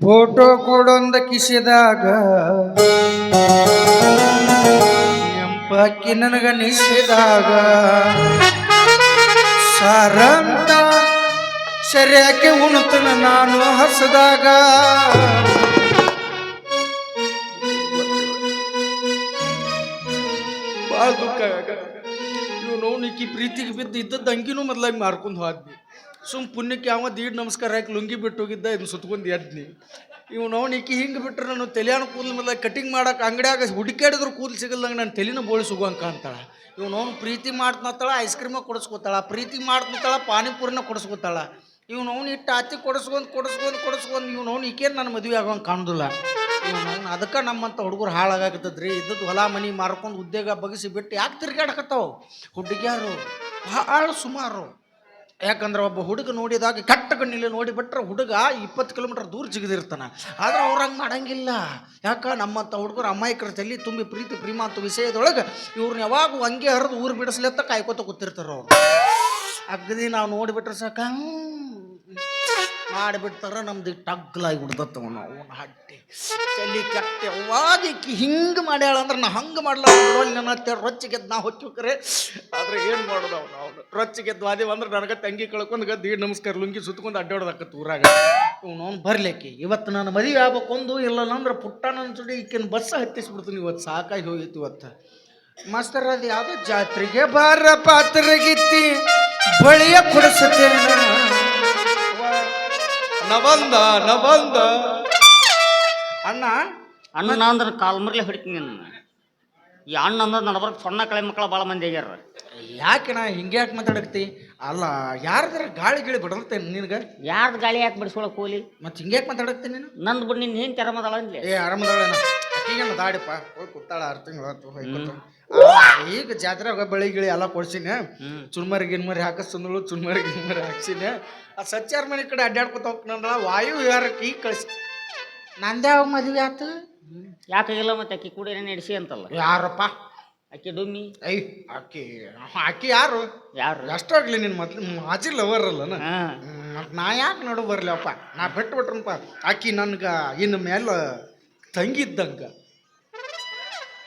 Photo ಕೊಡೊಂದ ಕಿಸಿದಾಗ ಎಂಪಾಕಿ ನನಗ ನಿಸಿದಾಗ ಸಾರಂತ ಸರಿಯಾಕೆ ಉಣತನ ನಾನು ಹಸದಾಗ ಭಾಳ ದುಃಖ ಇವ್ ನೋವ್ನಿಕ್ಕಿ ಪ್ರೀತಿಗೆ ಬಿದ್ದು ಇದ್ದದ್ದು ಅಂಗಿನೂ ಮೊದ್ಲಾಗಿ ಮಾರ್ಕೊಂಡು ಹೋದ್ನಿ ಸುಮ್ ಪುಣ್ಯಕ್ಕೆ ಯಾವ ದೀಡ್ ನಮಸ್ಕಾರ ಹಾಕಿ ಲುಂಗಿ ಬಿಟ್ಟು ಹೋಗಿದ್ದ ಇದನ್ನ ಸುತ್ಕೊಂಡು ಎದ್ನಿ ಇವ್ ನೋವ್ನಿಕ್ಕಿ ಹಿಂಗೆ ಬಿಟ್ರೆ ನಾನು ತಲೆಯಾನ ಕೂದಲು ಮೊದ್ಲಾಗ ಕಟಿಂಗ್ ಮಾಡಕ್ಕೆ ಅಂಗಡಿಯಾಗ ಹುಡುಕಾಡಿದ್ರು ಕೂದಲು ಸಿಗಲ್ದಂಗೆ ನಾನು ತಲೆನ ಬೋಳಿಸುವಂಕ ಅಂತಾಳ ಇವ್ ನೋವು ಪ್ರೀತಿ ಮಾಡ್ತಾಳ ಐಸ್ ಕ್ರೀಮ ಕೊಡಿಸ್ಕೊತಾಳ ಪ್ರೀತಿ ಮಾಡ್ತಾಳ ಪಾನಿಪುರಿನ ಕೊಡಿಸ್ಕೊತಾಳ ಇವ್ ನೋವ್ನು ಇಟ್ಟು ಆತಿ ಕೊಡಿಸ್ಕೊಂಡು ಇವ್ ನೋವ್ನು ಈಕೇನು ನನ್ನ ಮದುವೆ ಆಗೋಂಗೆ ಕಾಣೋದಿಲ್ಲ ಇವ್ ನೋವ್ನು ಅದಕ್ಕೆ ನಮ್ಮಂಥ ಹುಡುಗರು ಹಾಳಾಗತ್ತದ್ರಿ ಇದ್ದದ್ದು ಹೊಲ ಮನೆ ಮಾರ್ಕೊಂಡು ಉದ್ಯೋಗ ಬಗಸಿ ಬಿಟ್ಟು ಯಾಕೆ ತಿರ್ಗಾಡಕತ್ತಾವ ಹುಡುಗಿಯಾರು ಭಾಳ ಸುಮಾರು ಯಾಕಂದ್ರೆ ಒಬ್ಬ ಹುಡುಗ ನೋಡಿದಾಗ ಕಟ್ಟ ಕಣ್ಣಿಲ್ಲ ನೋಡಿಬಿಟ್ರೆ ಹುಡುಗ 20 ಕಿಲೋಮೀಟರ್ ದೂರ ಜಿಗಿದಿರ್ತಾನೆ ಆದ್ರೆ ಅವ್ರು ಹಂಗೆ ಮಾಡಂಗಿಲ್ಲ ಯಾಕೆ ನಮ್ಮಂಥ ಹುಡುಗರು ಅಮಾಯಕರ ತಲೆ ತುಂಬಿ ಪ್ರೀತಿ ಪ್ರೇಮ ಅಂತ ವಿಷಯದೊಳಗೆ ಇವ್ರನ್ನ ಯಾವಾಗ ಹಂಗೆ ಹರಿದು ಊರು ಬಿಡಿಸ್ಲತ್ತ ಕಾಯ್ಕೋತ ಕೂತಿರ್ತಾರೆ ಅವ್ರು ಅಗದಿ ನಾವು ನೋಡಿಬಿಟ್ರೆ ಸಾಕ ಮಾಡಿಬಿಡ್ತಾರ ನಮ್ದು ಟಗ್ಲಾಗಿ ಬಿಡ್ದತ್ತವ ನಾವು ಹಟ್ಟಿ ತಲೆ ಕೆಟ್ಟ ಯಾವಾಗ ಹಿಂಗೆ ಮಾಡ್ಯಾಳ ಅಂದ್ರೆ ನಾ ಹಂಗೆ ಮಾಡ್ಲ ನನ್ನ ರೊಚ್ಚಿಗೆದ್ದು ನಾ ಹೊಚ್ಚುಕ್ರೆ ಆದ್ರೆ ಏನು ಮಾಡೋದು ಅವ್ನು ರೊಚ್ಚಿಗೆದ್ದು ವಾದೇವ ಅಂದ್ರೆ ನನಗೆ ತಂಗಿ ಕಳ್ಕೊಂಡು ಗದ್ದು ನಮಸ್ಕಾರ ಲುಂಗಿ ಸುತ್ಕೊಂಡು ಅಡ್ಡಾಡೋದಕ್ಕತ್ತು ಊರಾಗ ಅವ್ನು ಬರ್ಲಿಕ್ಕೆ ಇವತ್ತು ನಾನು ಮದುವೆ ಆಗ್ಬೇಕೊಂದು ಇಲ್ಲ ಅಂದ್ರೆ ಪುಟ್ಟ ನನ್ನ ಸುಡಿ ಈಕಿನ ಬಸ್ ಹತ್ತಿಸ್ಬಿಡ್ತೀನಿ ಇವತ್ತು ಸಾಕಾಗಿ ಹೋಗಿತ್ತು ಇವತ್ತು ಮಾಸ್ತರ್ ಅದು ಯಾವುದೋ ಜಾತ್ರೆಗೆ ಬಾರ ಪಾತ್ರಗಿತ್ತಿ ಬಳಿಯ ಕೊಡಿಸುತ್ತೇನೆ ನಬಂದ ಅಣ್ಣ ಅಣ್ಣ ಅಂದ್ರೆ ಕಾಲ್ಮರ್ಲೆ ಹಿಡ್ತೀನಿ ನನ್ನ ಈ ಅಣ್ಣ ಅಂದ್ರೆ ನಡಬರ್ಕ್ ಸಣ್ಣ ಕಳೆ ಮಕ್ಕಳ ಭಾಳ ಮಂದಿ ಆಗ್ಯಾರ ಯಾಕೆ ನಾ ಹಿಂಗೆ ಯಾಕೆ ಮಾತಾಡಕ್ತಿ ಅಲ್ಲ ಯಾರ್ದಾರ ಗಾಳಿ ಗಿಳಿ ಬಿಡಲ್ತೇನೆ ನಿನಗೆ ಯಾರ್ದು ಗಾಳಿ ಯಾಕೆ ಬಿಡಿಸ್ಕೊಳಕ್ ಹೋಲಿ ಮತ್ತೆ ಹಿಂಗೆ ಯಾಕೆ ಮಾತಾಡಕ್ತೀನಿ ನೀನು ನಂದು ಬಿಟ್ಟು ನಿನ್ನ ಏನು ತೆರಮದಳ ಅಂದ್ಲಿ ಆರಾಮದಾಳೇನ ಅಕ್ಕಿಗೇನು ದಾಡಿಪ್ಪ ಹೋಗಿ ಕೂತಾಳ 6 ತಿಂಗಳು ಹೊತ್ತು ಈಗ ಜಾತ್ರೆ ಬಳಿ ಗಿಳಿ ಎಲ್ಲ ಕೊಡ್ಸಿನಿ ಚುನ್ಮರಿ ಗಿನ್ಮರಿ ಹಾಕಿಸ್ತಂದಳು ಚುನ್ಮರಿ ಗಿನ್ಮರಿ ಹಾಕ್ಸಿನಿ ಆ ಸಚ್ಚಾರ ಮನೆ ಕಡೆ ಅಡ್ಡಾಡ್ಕೊತ ಹೋಗ್ತಾನಲ್ಲ ವಾಯು ವಿಹಾರಕ್ಕೆ ಈಗ ಕಳಿಸಿ ನಂದ್ಯಾವ ಮದುವೆ ಆತು ಯಾಕಾಗಿಲ್ಲ ಮತ್ತೆ ಅಕ್ಕಿ ಕೂಡ ನಡೆಸಿ ಅಂತಲ್ಲ ಯಾರಪ್ಪ ಅಕ್ಕಿ ಡುಮ್ಮಿ ಅಕ್ಕಿ ಯಾರು ಎಷ್ಟಾಗ್ಲಿ ನಿನ್ ಮೊದ್ಲು ಮಾಜಿ ಲವರ್ ಅಲ್ಲ ನಾ ಯಾಕೆ ನೋಡು ಬರ್ಲಿವಪ್ಪ ನಾ ಬಿಟ್ರಪ್ಪ ಅಕ್ಕಿ ನನ್ಗ ಇನ್ನು ಮೇಲೆ ತಂಗಿದ್ದಂಗ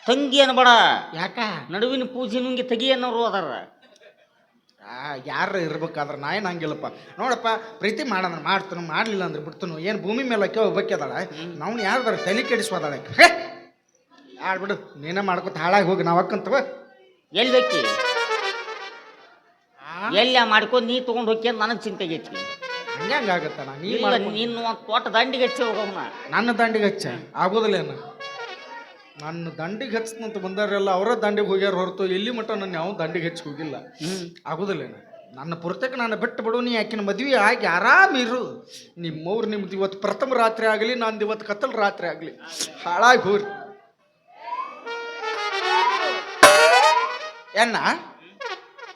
ತಂಗಿ ಅನ್ಬೇಡ ಯಾಕ ನಡುವಿನ ಪೂಜೆ ನುಂಗಿ ತಗಿ ಅನ್ನೋರು ಅದಾರ ಯಾರು ಇರ್ಬೇಕಾದ್ರೆ ನಾ ಏನು ಹಂಗಿಲ್ಲಪ್ಪ ನೋಡಪ್ಪ ಪ್ರೀತಿ ಮಾಡೋಣ ಮಾಡ್ತಾನು ಮಾಡಲಿಲ್ಲ ಅಂದ್ರೆ ಬಿಡ್ತಾನು ಏನು ಭೂಮಿ ಮೇಲೆ ಹೋಗ್ಬೇಕದಾಳ ನಾವು ಯಾರ್ದಾರ ತಲೆ ಕೆಡಿಸ್ಬೋದಾಳೆ ಆಡ್ಬಿಡು ನೀನೇ ಮಾಡ್ಕೊತ ಹಾಳಾಗಿ ಹೋಗಿ ನಾವು ಅಕ್ಕಂತವ ಎಲ್ಲಿ ಬೇಕಿ ಎಲ್ಲ ಮಾಡ್ಕೊಂಡು ನೀ ತೊಗೊಂಡು ಹೋಗಿ ನನಗೆ ಚಿಂತೆಗೆ ಹೆಚ್ಚಿ ಹಂಗಾಗತ್ತ ನೀನು ತೋಟ ದಂಡಿಗೆ ಹಚ್ಚಿ ಹೋಗೋಣ ನನ್ನ ದಂಡಿಗೆ ಹಚ್ಚ ಆಗೋದಿಲ್ಲೇನು ನನ್ನ ದಂಡಿಗೆ ಹಚ್ಚನಂತ ಬಂದಾರೆಲ್ಲ ಅವರ ದಂಡಿಗೆ ಹೋಗ್ಯಾರ ಹೊರತು ಎಲ್ಲಿ ಮಟ್ಟ ನನ್ನ ಯಾವ ದಂಡಿಗೆ ಹಚ್ಚಿ ಹೋಗಿಲ್ಲ ಆಗೋದಿಲ್ಲೇನು ನನ್ನ ಪುರ್ತಕ್ಕೆ ನಾನು ಬಿಟ್ಟು ಬಿಡು ನೀ ಆಕಿನ ಮದುವೆ ಆಗಿ ಆರಾಮಿರು ನಿಮ್ಮವ್ರು ನಿಮ್ದು ಇವತ್ತು ಪ್ರಥಮ ರಾತ್ರಿ ಆಗಲಿ ನಂದು ಇವತ್ತು ಕತ್ತಲ ರಾತ್ರಿ ಆಗಲಿ ಹಾಳಾಗಿ ಹೋಗ್ರಿ ಏನ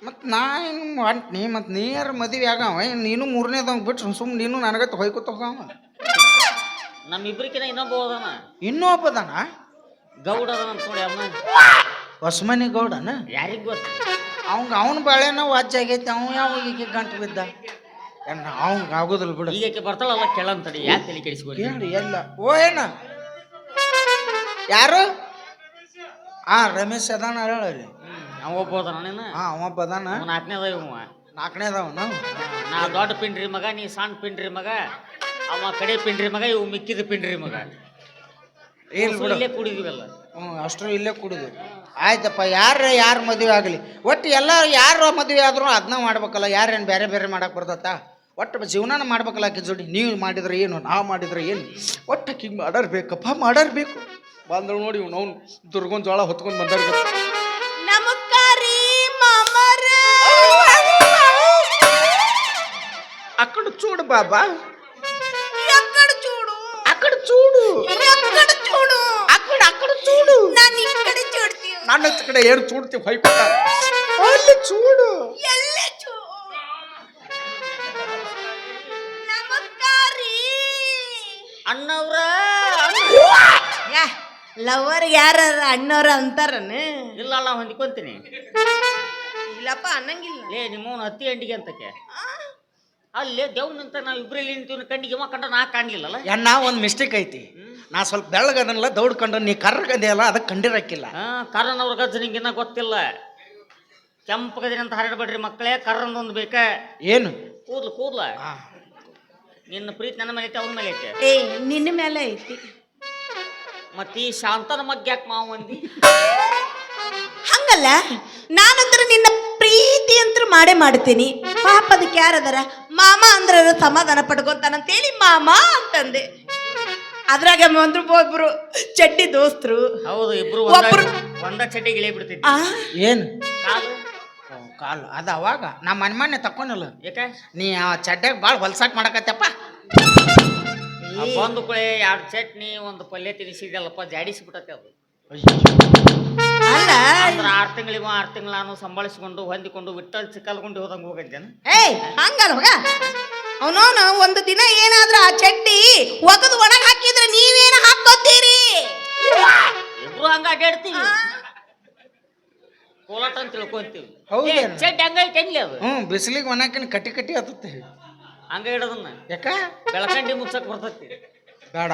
ಮತ್ತು ನಾ ಏನು ಅಂಟ್ನಿ ಮತ್ತು ನೀ ಯಾರು ಮದುವೆ ಆಗವ ನೀನು 3ನೇದವಂಗೆ ಬಿಟ್ಟು ಸುಮ್ಮನೆ ನೀನು ನನಗತ್ತೆ ಹೊಯ್ಕೊತ ಹೋಗವ ನಮ್ಮಿಬ್ರಿಕಿನ ಇನ್ನೊಬ್ಬ ಹೋದನ ಇನ್ನೊಬ್ಬದಾನ ಗೌಡ ಅದಾನ ನೋಡಿ ಅವನ ಹೊಸಮನಿ ಗೌಡನ ಯಾರಿಗೆ ಗೊತ್ತು ಅವನ ಬಾಳೆನೋ ವಾಚ್ ಆಗೈತಿ ಅವ ಯಾವ ಈಗ ಗಂಟು ಬಿದ್ದ ಅವಂಗ ಆಗೋದಿಲ್ಲ ಬಿಡು ಈಗ ಬರ್ತಾಳಲ್ಲ ಕೆಳಂತಡಿ ಯಾಕೆ ತಲೆ ಕೆಡಿಸ್ಕೊಳ್ಳಿ ಕೇಳಿ ಎಲ್ಲ ಓ ಏನ ಯಾರು ರಮೇಶ್ ಅದಾನ ಹೇಳಿ ಅವ ಒಬ್ಬ ಹೋದನ ನೀನು ಅವ ಒಬ್ಬ ಅದಾನ 4ನೇದವನು ನಾ ದೊಡ್ಡ ಪಿಂಡ್ರಿ ಮಗ ನೀ ಸಣ್ಣ ಪಿಂಡ್ರಿ ಮಗ ಅವ ಕಡೆ ಪಿಂಡ್ರಿ ಮಗ ಇವು ಮಿಕ್ಕಿದ ಪಿಂಡ್ರಿ ಮಗ ಇಲ್ಲೇ ಕುಡಿದಿವಲ್ಲ ಅಷ್ಟರು ಇಲ್ಲೇ ಕುಡಿದ್ವಿ ಆಯ್ತಪ್ಪ ಯಾರು ಮದುವೆ ಆಗಲಿ ಒಟ್ಟು ಎಲ್ಲ ಯಾರು ಮದುವೆ ಆದ್ರೂ ಅದನ್ನ ಮಾಡ್ಬೇಕಲ್ಲ ಯಾರೇನು ಬೇರೆ ಬೇರೆ ಮಾಡಕ್ಕೆ ಬರ್ತತ್ತ ಒಟ್ಟು ಜೀವನಾನ ಮಾಡ್ಬೇಕಲ್ಲ ಆಕೆ ಜೋಡಿ ನೀವು ಮಾಡಿದ್ರೆ ಏನು ನಾವು ಮಾಡಿದ್ರೆ ಏನು ಒಟ್ಟು ಆಕಿಗೆ ಮಾಡರ್ಬೇಕಪ್ಪ ಮಾಡರ್ಬೇಕು ಬಂದಳು ನೋಡಿ ಅವ್ನು ದುರ್ಗೊಂದು ಜೋಳ ಹೊತ್ಕೊಂಡು ಬಂದಾರ ಅಕ್ಕಡು ಚೂಡು ಬಾಬಾ ಅಕ್ಕಡು ಚೂಡು ಅಕ್ಕಡು ಚೂಡು ನನ್ನ ಕಡೆ ಏನು ಚೂಡ್ತೀವಿ ಹೊಯ್ಕೊತ ಅಲ್ಲಿ ಚೂಡು ಅಣ್ಣವ್ರ ಲವರ್ ಯಾರ ಅಣ್ಣವ್ರ ಅಂತಾರನ ಇಲ್ಲ ನಾ ಹೊಂದ್ಕೊಂತೀನಿ ಇಲ್ಲಪ್ಪ ಅನ್ನಂಗಿಲ್ಲ ಲೇ ನಿಮ್ಮವನು ಹತ್ತಿ ಅಂಡಿಗೆ ಅಂತಕ್ಕೆ ಅಲ್ಲೇ ದೇವ್ ನಿಂತ ನಾವು ಇಬ್ರಲ್ಲಿ ನಿಂತೀವಿ ಕಣ್ಣಿಗೆ ಇವ ಕಂಡ ನಾ ಕಾಣ್ಲಿಲ್ಲಲ್ಲ. ಎಣ್ಣ ಒಂದು ಮಿಸ್ಟೇಕ್ ಐತಿ. ನಾ ಸ್ವಲ್ಪ ಬೆಳ್ಳಗದನಲ್ಲ ದೌಡ್ಕೊಂಡ ನೀ ಕರ್ರಗದೆಯಲ್ಲ ಅದಕ್ಕೆ ಕಂಡಿರಕ್ಕಿಲ್ಲ. ಕರ್ರನ್ ಅವ್ರ ಗಜ್ಜ ನಿಂಗಿನ್ನ ಗೊತ್ತಿಲ್ಲ. ಕೆಂಪಗದಿನ ಅಂತ ಹರಡ್ಬೇಡ್ರಿ ಮಕ್ಕಳೇ, ಕರ್ರನ್ನೊಂದು ಬೇಕ. ಏನು ಕೂದ್ಲ ನಿನ್ನ ಪ್ರೀತಿ ನನ್ನ ಮೇಲೆ ಐತೆ, ಅವ್ರ ಮೇಲೆ ಐತೆ. ನಿನ್ನ ಮೇಲೆ ಐತಿ. ಮತ್ತೀ ಶಾಂತನ ಮಗ್ ಯಾಕೆ ಮಾವು ಮಂದಿ? ಹಂಗಲ್ಲ, ನಾನಂದ್ರೆ ನಿನ್ನ ಪ್ರೀತಿ ಅಂತ ಮಾಡೇ ಮಾಡ್ತೀನಿ. ಪಾಪ ಅದಕ್ಕೆ ಯಾರದಾರ ಮಾಮ ಅಂದ್ರೆ ಸಮಾಧಾನ ಪಡ್ಕೊಂತಾನಂತೇಳಿ ಮಾಮ ಅಂತಂದೆ. ಅದ್ರಾಗ ಒಬ್ರು ಚಡ್ಡಿ ದೋಸ್ತರು. ಹೌದು, ಇಬ್ರು ಒಂದ ಚಡ್ಡಿ ಗಿಳಿ ಬಿಡ್ತಿದ್ವಿ. ಏನು ಕಾಲು ಕಾಲು ಅದು ಅವಾಗ ನಮ್ಮ ಮನೆ ತಕ್ಕೊನಲ್ಲ. ಯಾಕೆ ನೀ ಆ ಚಡ್ಡಾಗ ಭಾಳ ಹೊಲ್ಸಾಕ್ ಮಾಡಕತ್ತಪ್ಪ. ಒಂದು ಕುಳೆ 2 ಚಟ್ನಿ ಒಂದು ಪಲ್ಯ ತಿನ್ನಿಸಿದಲ್ಲಪ್ಪ, ಜಾಡಿಸಿಬಿಟ್ಟತ್ತೆ ಅದು. ಅಲ್ಲ, 6 ತಿಂಗಳಿಗೆ 6 ತಿಂಗಳು ನಾನು ಸಂಭಾಳಿಸಿಕೊಂಡು ಹೊಂದಿಕೊಂಡು ವಿಟ್ಟಲ್ ಚಿಕ್ಕಲ್ಕೊಂಡು ಹೋದಂಗೆ ಹೋಗಿದ್ದೇನೆ. ಹಂಗಲ್ಲ ಹೋಗ. ಅವನವನು ಒಂದು ದಿನ ಏನಾದ್ರೂ ಆ ಚಡ್ಡಿ ಒಗದು ಒಣಗ ಹಾಕಿದ್ರೆ ನೀವೇನು ಹಾಕೋತೀರಿ? ಇಬ್ರು ಹಂಗ ಅಡ್ಡಾಡ್ತೀವಿ, ಕೋಲಾಟ ಅಂತ ತಿಳ್ಕೊಂತೀವಿ. ಹೌದೇನು? ಚಡ್ಡಿ ಹಂಗೈತೆ ಅದು. ಬಿಸಿಲಿಗೆ ಒಣಕಿನ ಕಟ್ಟಿ ಕಟ್ಟಿ ಹತ್ತತ್ತೆ. ಹಂಗ ಇಡೋದನ್ನ ಯಾಕ ಬೆಳಕಂಡಿ ಮುಚ್ಚಕ್ ಬರ್ತೈತಿ. ಬೇಡ,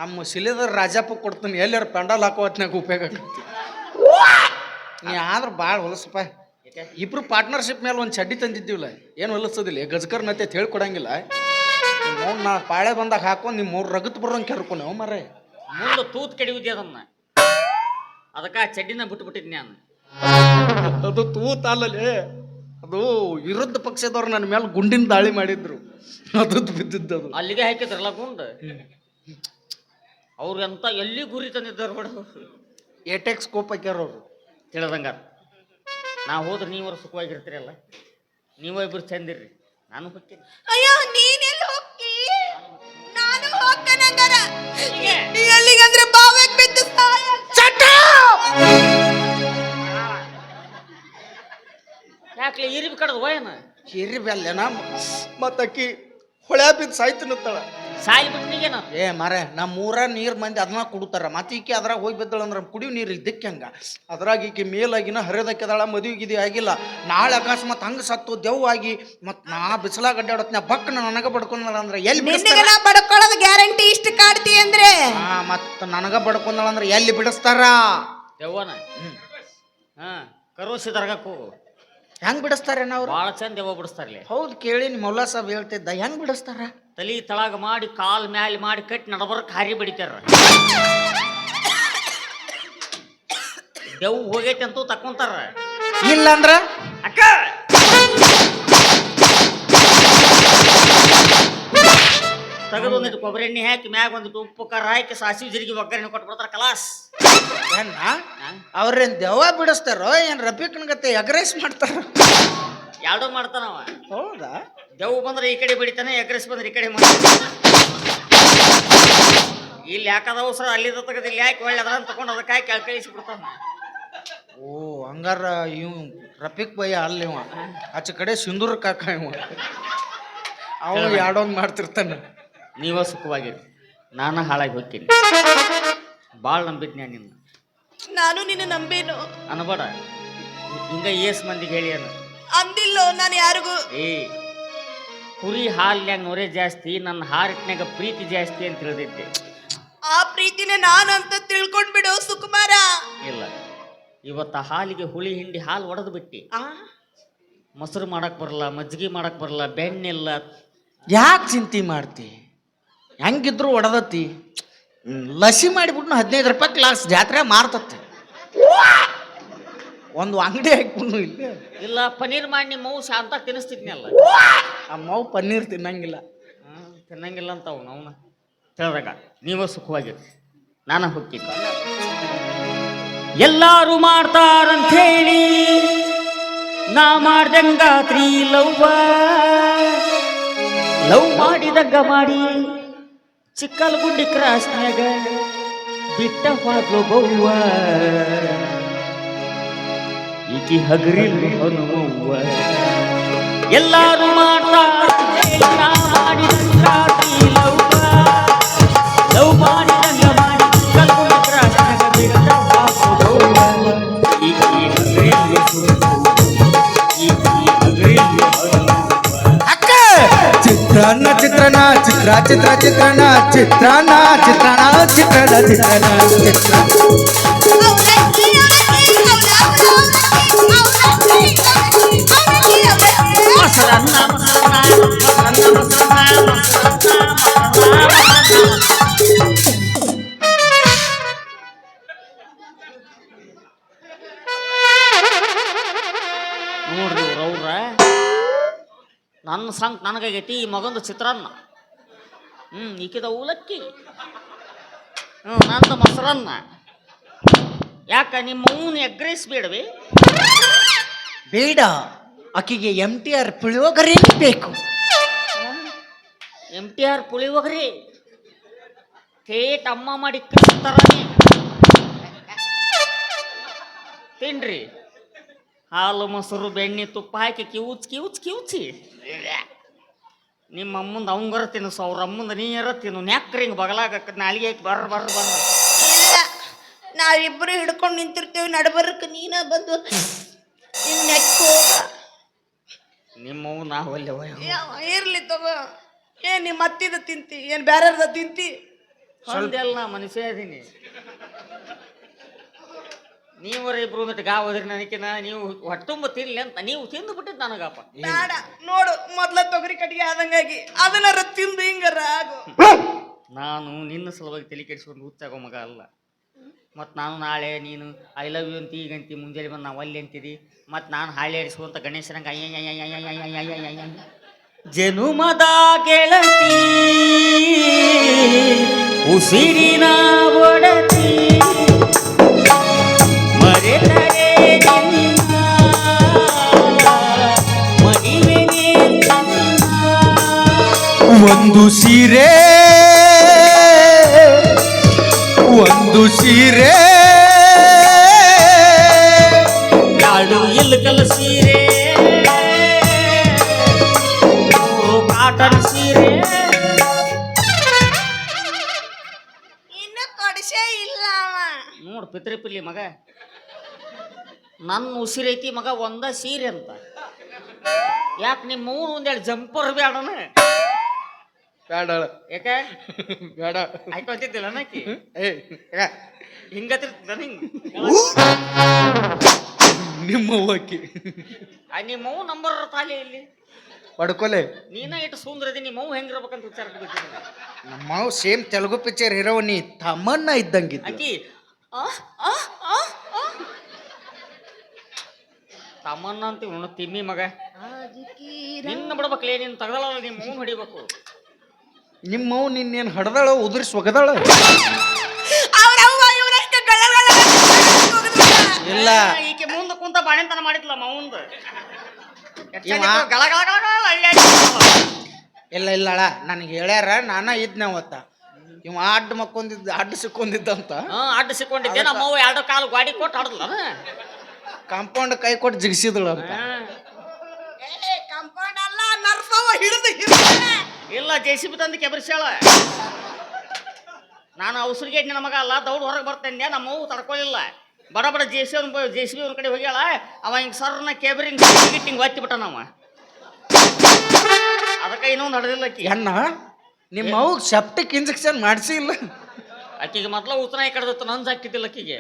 ನಮ್ಮ ಸಿಲಿದರ್ ರಾಜಪ್ಪ ಕೊಡ್ತೀನಿ, ಎಲ್ಲಾರು ಪೆಂಡಲ್ ಹಾಕೋ ಹೊತ್ನಾಗ ಉಪಯೋಗ ಆಗತ್ತೆ. ನೀ ಆದ್ರೆ ಭಾಳ ಹೊಲಸಪ್ಪ. ಇಬ್ರು ಪಾರ್ಟ್ನರ್ಶಿಪ್ ಮೇಲೆ ಒಂದು ಚಡ್ಡಿ ತಂದಿದ್ದೀವಲ್ಲ, ಏನು ಹೊಲಸೋದಿಲ್ಲ. ಗಜಕರ್ ನತ್ತೆ ಹೇಳ್ಕೊಡಂಗಿಲ್ಲ. ಅವ್ನು ನಾ ಪಾಳೆ ಬಂದಾಗ ಹಾಕೊಂಡು ನಿಮ್ಮ 3 ರಗತ್ ಬರೋಂಗೆ ಕೆರ್ಕೊಂಡು ಅವ್ ಮರೆ ಮುಂದೆ ತೂತ್ ಕೆಡಿವಿದ್ದೆ ಅದನ್ನ. ಅದಕ್ಕೆ ಆ ಚಡ್ಡಿನ ಬಿಟ್ಬಿಟ್ಟಿದ್ನಿ ನಾನು. ಅದು ತೂತ್ ಅಲ್ಲಲೇ, ಅದು ವಿರುದ್ಧ ಪಕ್ಷದವ್ರು ನನ್ನ ಮೇಲೆ ಗುಂಡಿನ ದಾಳಿ ಮಾಡಿದ್ರು, ಅದು ಬಿದ್ದಿದ್ದು. ಅದು ಅಲ್ಲಿಗೆ ಹಾಕಿದ್ರಲ್ಲ ಗುಂಡು. ಅವ್ರು ಎಂತ ಎಲ್ಲಿ ಗುರಿ ತಂದಿದ್ದಾರೆ ಬಿಡ. ಏಟೆಕ್ ಸ್ಕೋಪ್ ಹಾಕ್ಯಾರ ಅವರು. ತಿಳಿದಂಗ ನಾವು ಹೋದ್ರೆ ನೀವರು ಸುಖವಾಗಿರ್ತೀರಲ್ಲ, ನೀವು ಇಬ್ರು ಚಂದಿರ್ರಿ, ನಾನು ಹೋಗ್ತೀನಿ. ಅಯ್ಯೋ, ನೀನೆಲ್ಲಿ ಹೋಗ್ತಿ? ನಾನು ಹೋಗ್ತೇನಂಗಾರ. ಎಲ್ಲಿಗಂದ್ರೆ ಬಾವಿಗೆ ಬಿದ್ದು ಸಾಯ. ಯಾಕ್ಲೆ ಇರಿಬಿ ಕಡದು ಹೋಯನ ಹಿರಿ ಬೆಲ್ಲೆನ ಮತ್ತಕ್ಕಿ ಹೊಳೆ ಬಿದ್ದು ಸಾಯ್ತಿನತ್ತಳ. ಸಾಯಿ ಬಿಟ್ಟು ನೀಗೇನ ಮಾರೆ ನಮ್ಮ ಊರ ನೀರು ಮಂದಿ ಅದನ್ನ ಕುಡ್ತಾರ. ಮತ್ತೆ ಈಕೆ ಅದ್ರಾಗ ಹೋಗಿ ಬಿದ್ದಳ ಅಂದ್ರೆ ಕುಡಿಯೋ ನೀರು ಇದ್ದಕ್ಕೆ ಹಂಗ. ಅದ್ರಾಗ ಈಕೆ ಮೇಲಾಗಿನ ಹರಿದಕ್ಕೆದಾಳ, ಮದುವೆ ಗಿದಿ ಆಗಿಲ್ಲ. ನಾಳೆ ಅಕಸ್ಮಾತ್ ಹಂಗೆ ಸತ್ತು ದೆವ್ವಾಗಿ ಮತ್ತು ನಾ ಬಿಸಿಲಾಗ ಅಡ್ಡಾಡತ್ನ ಬಕ್ ನನಗ ಬಡ್ಕೊಂಡಳ ಅಂದ್ರೆ ಎಲ್ಲಿ ಬಡ್ಕೊಳ್ಳೋದು ಗ್ಯಾರಂಟಿ ಇಷ್ಟು ಕಾಡ್ತಿ ಅಂದ್ರೆ. ಮತ್ತು ನನಗ ಬಡ್ಕೊಂಡಳ ಅಂದ್ರೆ ಎಲ್ಲಿ ಬಿಡಿಸ್ತಾರ? ದೆವ್ವನ ಕರೋಸಿ ದರ್ಗಕ್ಕೆ ಹೋಗು. ಹೆಂಗ್ ಬಿಡಿಸ್ತಾರೇನ ಅವ್ರು? ಭಾಳ ಚಂದ ದೆವ್ವ ಬಿಡಿಸ್ತಾರಲಿ. ಹೌದು, ಕೇಳಿ ನಿಮ್ಮ ಮೌಲಾ ಸಾಬ್ ಹೇಳ್ತಿದ್ದ. ಹೆಂಗ್ ಬಿಡಿಸ್ತಾರ? ತಲಿ ತಳಗ ಮಾಡಿ ಕಾಲ್ ಮ್ಯಾಲ ಮಾಡಿ ಕಟ್ಟಿ ನಡಬರ್ಕ್ ಹಾರಿ ಬಡಿತಾರ. ದೆವ್ ಹೋಗೈತೆ ಅಂತೂ ತಕ್ಕೊಂತಾರ. ಇಲ್ಲಂದ್ರ ಅಕ್ಕ ತೆಗೆದು ಒಂದಿಟ್ಟು ಕೊಬ್ಬರಿ ಎಣ್ಣೆ ಹಾಕಿ ಮ್ಯಾಗ ಒಂದಿಟ್ಟು ಉಪ್ಪು ಖಾರ ಹಾಕಿ ಸಾಸಿವೆ ಜೀರಿಗೆ ಒಗ್ಗರಣೆ ಕೊಟ್ಬಿಡ್ತಾರ. ಕಲಾಸ್. ಏನ ಅವ್ರೇನ್ ದೆವ್ವ ಬಿಡಿಸ್ತಾರೋ ಏನ್ ರಫೀಕ್ನ ಗತೆ ಎಗ್ರೈಸ್ ಮಾಡ್ತಾರ? ಎರಡೂ ಮಾಡ್ತಾನವ. ಹೌದಾ? ದೆವ್ ಬಂದ್ರೆ ಈ ಕಡೆ ಬಿಡಿತಾನೆ, ಎಗ್ರೆಸ್ ಬಂದ್ರೆ ಈ ಕಡೆ ಮಾಡ್ತಾನೆ. ಇಲ್ಲಿ ಯಾಕದವ ಸರ್ ಅಲ್ಲಿಂದ ತೆಗೆದು ಇಲ್ಲಿ ಯಾಕೆ ಒಳ್ಳೆ ಅದ್ರ ತಗೊಂಡು ಅದಕ್ಕೆ ಹಾಕಿ ಕಳಿಸಿ ಬಿಡ್ತಾನ. ಓ ಹಂಗಾರ ಇವ್ ರಫೀಕ್ ಭಯ್ಯ ಅಲ್ಲಿ ಇವ ಆಚೆ ಕಡೆ ಸಿಂಧೂರ ಕಾಕ ಇವ ಅವ ಎರಡೊಂದು ಮಾಡ್ತಿರ್ತಾನ. ನೀವ ಸುಖವಾಗಿರಿ, ನಾನು ಹಾಳಾಗಿ ಹೋಗ್ತೀನಿ. ಭಾಳ ನಂಬಿದ್ನಿ ನಿನ್ನ. ನಾನು ನಿನ್ನ ನಂಬೇನು ಅನ್ಬೇಡ. ಹಿಂಗ ಏಸ್ ಮಂದಿಗೆ ಹೇಳಿ ಅನ್ನ ಅಂದಿಲ್ಲೋ ನಾನು ಯಾರಿಗೂ. ಕುರಿ ಹಾಲ್ನ್ಯಾಗ ನೊರೆ ಜಾಸ್ತಿ, ನನ್ನ ಹಾರಿಟ್ನ್ಯಾಗ ಪ್ರೀತಿ ಜಾಸ್ತಿ ಅಂತ ತಿಳಿದಿದ್ದೆ. ಆ ಪ್ರೀತಿನ ನಾನು ಅಂತ ತಿಳ್ಕೊಂಡ್ಬಿಡು ಸುಕುಮಾರ. ಇಲ್ಲ, ಇವತ್ತ ಹಾಲಿಗೆ ಹುಳಿ ಹಿಂಡಿ ಹಾಲು ಒಡೆದು ಬಿಟ್ಟಿ. ಮೊಸರು ಮಾಡಕ್ ಬರಲ್ಲ, ಮಜ್ಜಿಗೆ ಮಾಡಕ್ ಬರಲ್ಲ, ಬೆಣ್ಣಿಲ್ಲ. ಯಾಕೆ ಚಿಂತೆ ಮಾಡ್ತಿ? ಹೆಂಗಿದ್ರು ಒಡದತ್ತಿ. ಲಸಿ ಮಾಡಿಬಿಟ್ಟು 15 ರೂಪಾಯಿ ಕ್ಲಾಸ್ ಜಾತ್ರೆ ಮಾರ್ತತ್ತೆ. ಒಂದು ಅಂಗಡಿ ಹಾಕ್ಬಿಟ್ಟು ಇಲ್ಲೇ ಇಲ್ಲ ಪನ್ನೀರ್ ಮಾಡಿ ನಿಮ್ಮ ಮೌ ಶಾಂತ ತಿನ್ನಿಸ್ತಿದ್ನಲ್ಲ. ಆ ಮಾವು ಪನ್ನೀರ್ ತಿನ್ನಂಗಿಲ್ಲ. ತಿನ್ನಂಗಿಲ್ಲ ಅಂತ ಅವನು ಅವನ ತಿಳಿದಾಗ ನೀವ ಸುಖವಾಗಿರಿ, ನಾನು ಹೋಗ್ತೀನಿ. ಎಲ್ಲಾರು ಮಾಡ್ತಾರಂತ ಹೇಳಿ ನಾ ಮಾಡ್ದಂಗಾತ್ರಿ ಲವ್ ಮಾಡಿದಂಗ ಮಾಡಿ ಚಿಕ್ಕಲ್ಗುಂಡಿ ಕ್ರಾಸ್ನಾಗ ಬಿಟ್ಟ ಹೋದ್ಲು ಬವ್ವ. ಈಕಿ ಹಗರಿಲ್ ಹನುಮವ್ವ. ಎಲ್ಲಾರು ಮಾಡ್ತಾರ ನಾ ಮಾಡಿದಂಗಾತ್ರಿ ಲವ್ ಮಾಡಿದಂಗ ಮಾಡಿ ಚಿಕ್ಕಲ್ಗುಂಡಿ ಕ್ರಾಸ್ನಾಗ ಬಿಟ್ಟ ಹೋದ್ಲು ಬವ್ವ. ಈಕಿ ಹಗರಿಲ್ ಹನುಮವ್ವ. ಈಕಿ ಹಗರಿಲ್ ಹನುಮವ್ವ. ಅಕ್ಕ ಚಿತ್ರ ಚಿತ್ರಣ ಚಿತ್ರಣ ಚಿತ್ರಣ ಚಿತ್ರಣ ಚಿತ್ರಣ ಚಿತ್ರ ಮೊಸರನ್ನ ನೋಡ್ರಿ ಅವ್ರ ನನ್ನ ಸಂಕ್ ನನಗಾಗೈತಿ ಈ ಮಗಂದು ಚಿತ್ರಾನ್ನ ಈಕಿದ ಅವಲಕ್ಕಿ ನಂದು ಮೊಸರನ್ನ ಯಾಕ ನಿಮ್ಮ ಅವನು ಎಗ್ರೆಸ್ ಬೇಡವೆ ಬೇಡ ಆಕಿಗೆ MTR ಪುಳಿಯೋಗರೆ ಬೇಕು. MTR ಪುಳಿಯೋಗರೆ ಥೇಟ್ ಅಮ್ಮ ಮಾಡಿ ಕಳಿಸ್ತಾರನೇ ತಿನ್ರಿ ಹಾಲು ಮೊಸರು ಬೆಣ್ಣೆ ತುಪ್ಪ ಹಾಕಿ ಕಿವುಚಿ ನಿಮ್ಮ ಅಮ್ಮಂದು ಅವಂಗರ ತಿನ್ನಿಸು ಅವ್ರ ಅಮ್ಮಂದು ನೀರ ತಿನ್ನು ನ್ಯಾಕ್ರಿ ಹಿಂಗೆ ಬಗಲಾಗ ನಾಲಿಗೆ ಹಾಕಿ ಬರ್ರ ಇಲ್ಲ ನಾವಿಬ್ಬರು ಹಿಡ್ಕೊಂಡು ನಿಂತಿರ್ತೀವಿ ನಡಬರ್ಕ ನೀನ ಬಂದು ನಿಮ್ಮವು ನಾವಲ್ಲೇ ಇರ್ಲಿ ತಗೋ ಏನ್ ನಿಮ್ಮ ಅತ್ತಿದ ತಿಂತಿ ಏನ್ ಬ್ಯಾರದ ತಿಂತಿ ಹೊಂದೆಲ್ಲ ಮನುಷ್ಯ ಅದೀನಿ ನೀವರ ಇಬ್ರು ಒಂದಿಟ್ಟು ಗಾ ಹೋದ್ರಿ ನನಕಿನ ನೀವು ಹೊಟ್ಟುಂಬ ತಿನ್ಲಿ ಅಂತ ನೀವು ತಿಂದು ಬಿಟ್ಟಿದ್ದು ನನಗಪ್ಪ ಬೇಡ ನೋಡು ಮೊದ್ಲ ತೊಗರಿ ಕಟ್ಟಿಗೆ ಆದಂಗಾಗಿ ಅದನ್ನಾರ ತಿಂದು ಹಿಂಗಾರ ಆಗು ನಾನು ನಿನ್ನ ಸಲುವಾಗಿ ತಲೆ ಕೆಡಿಸ್ಕೊಂಡು ಹುಚ್ಚಾಗೋ ಮಗ ಅಲ್ಲ ಮತ್ತು ನಾನು ನಾಳೆ ನೀನು ಐ ಲವ್ ಯು ಅಂತ ಈಗಂತಿ ಮುಂಜಾನೆ ಬಂದು ನಾವು ಅಲ್ಲಿ ಅಂತಿದಿ ಮತ್ತು ನಾನು ಹಾಳೇರಿಸುವಂತ ಗಣೇಶನಂಗ ಜನುಮದ ಗೆಳತಿ ಉಸಿರಿನ ಒಡತಿ ಮರೆತರೆ ಮಡಿವೆನೆ ಒಂದು ಸೀರೆ ಯಾಳು ಇಲ್ಕಲ್ ಸೀರೆ ಕಾಟನ್ ಸೀರೆ ಇನ್ನು ಕೊಡಿಸೇ ಇಲ್ಲ ನೋಡು ಪಿತ್ರಿಪಿಲ್ಲಿ ಮಗ ನನ್ನ ಉಸಿರೈತಿ ಮಗ ಒಂದ ಸೀರೆ ಅಂತ ಯಾಕೆ ನಿಮ್ಮ ಮೂರು ಒಂದೆರಡು ಜಂಪರ್ ಬೇಡನ ಬೇಡ ಯಾಕೆ ಬೇಡ ಆಯ್ಕೊತಿದ್ದಿಲ್ಲ ನಾಕಿ ಹಿಂಗತಿರ್ತಿದ್ದ ಹಿಂಗ ನಿಮ್ಮ ಅಕ್ಕಿ ನಿಮ್ಮವು ನಂಬರ್ ತಾಲಿ ಇಲ್ಲಿ ಪಡ್ಕೊಲೆ ನೀನ ಇಟ್ಟು ಸುಂದ್ರದಿ ನಿಮ್ಮವು ಹೆಂಗಿರ್ಬೇಕಂತ ವಿಚಾರ ಬಿಟ್ಟಿದ್ದೀನಿ ನಮ್ಮ ಸೇಮ್ ತೆಲುಗು ಪಿಕ್ಚರ್ ಹೀರೋ ನೀ ತಮ್ಮನ್ನ ಇದ್ದಂಗಿದ್ದು ಆಕಿ ತಮ್ಮನ್ನ ಅಂತೀವಿ ನೋಡ ತಿಮ್ಮಿ ಮಗ ನಿನ್ನ ಬಿಡ್ಬೇಕಲೇ ನೀನು ತಗದಲ್ಲ ನಿಮ್ಮ ಮೂನ್ ಹೊಡಿಬೇಕು ನಿಮ್ಮವ್ ನಿನ್ನೇನು ಹಡ್ದಾಳ ಉದುರಿಸಿ ಒಗದಾಳ ಇಲ್ಲ ಈಕೆ ಮುಂದೆ ಕುಂತ ಬಾಣೆತನ ಮಾಡಿದ್ಲ ಮೌಂದ ಇಲ್ಲ ಇಲ್ಲಳ ನನಗೆ ಹೇಳ್ಯಾರ ನಾನ ಇದ್ನ ಅವತ್ತ ಇವ ಅಡ್ಡ ಮಕ್ಕೊಂದಿದ್ದ ಅಡ್ಡ ಸಿಕ್ಕೊಂದಿದ್ದಂತ ಅಡ್ಡ ಸಿಕ್ಕೊಂಡಿದ್ದೆ ನಮ್ಮವ್ವ ಎರಡು ಕಾಲು ಗಾಡಿ ಕೊಟ್ಟು ಆಡದ್ಲ ಕಾಂಪೌಂಡ್ ಕೈ ಕೊಟ್ಟು ಜಿಗಿಸಿದಳು ಅಂತ ಇಲ್ಲ JCB ತಂದು ಕೆಬರಿಸ್ಯಾಳ ನಾನು ಅವಸರಿಗೆ ನನ್ನ ಮಗ ಅಲ್ಲ ದೌಡ್ ಹೊರಗೆ ಬರ್ತೇನೆ ನಮ್ಮವ್ವ ತಡ್ಕೊಳ್ಳಿಲ್ಲ ಬಡ ಬಡ JCB ಒಂದ್ ಕಡೆ ಹೋಗ್ಯಾಳ ಅವ ಹಿಂಗೆ ಸರ್ನ ಕೇಬರಿಂಗ್ ಗಿಟ್ಟಿಂಗ್ ಒತ್ತಿ ಬಿಟ್ಟ ನಾವ ಅದಕ್ಕೆ ಇನ್ನೊಂದು ಹಡದಿಲ್ಲ ಆಕಿ ಅಣ್ಣ ನಿಮ್ಮ ಅವ್ ಸೆಪ್ಟಿಕ್ ಇಂಜೆಕ್ಷನ್ ಮಾಡಿಸಿ ಇಲ್ಲ ಆಕಿಗೆ ಮೊದ್ಲ ಉತ್ತನ ಕಡ್ದತ್ತು ನಂಜ್ ಹಾಕಿದ್ದಿಲ್ಲ ಆಕಿಗೆ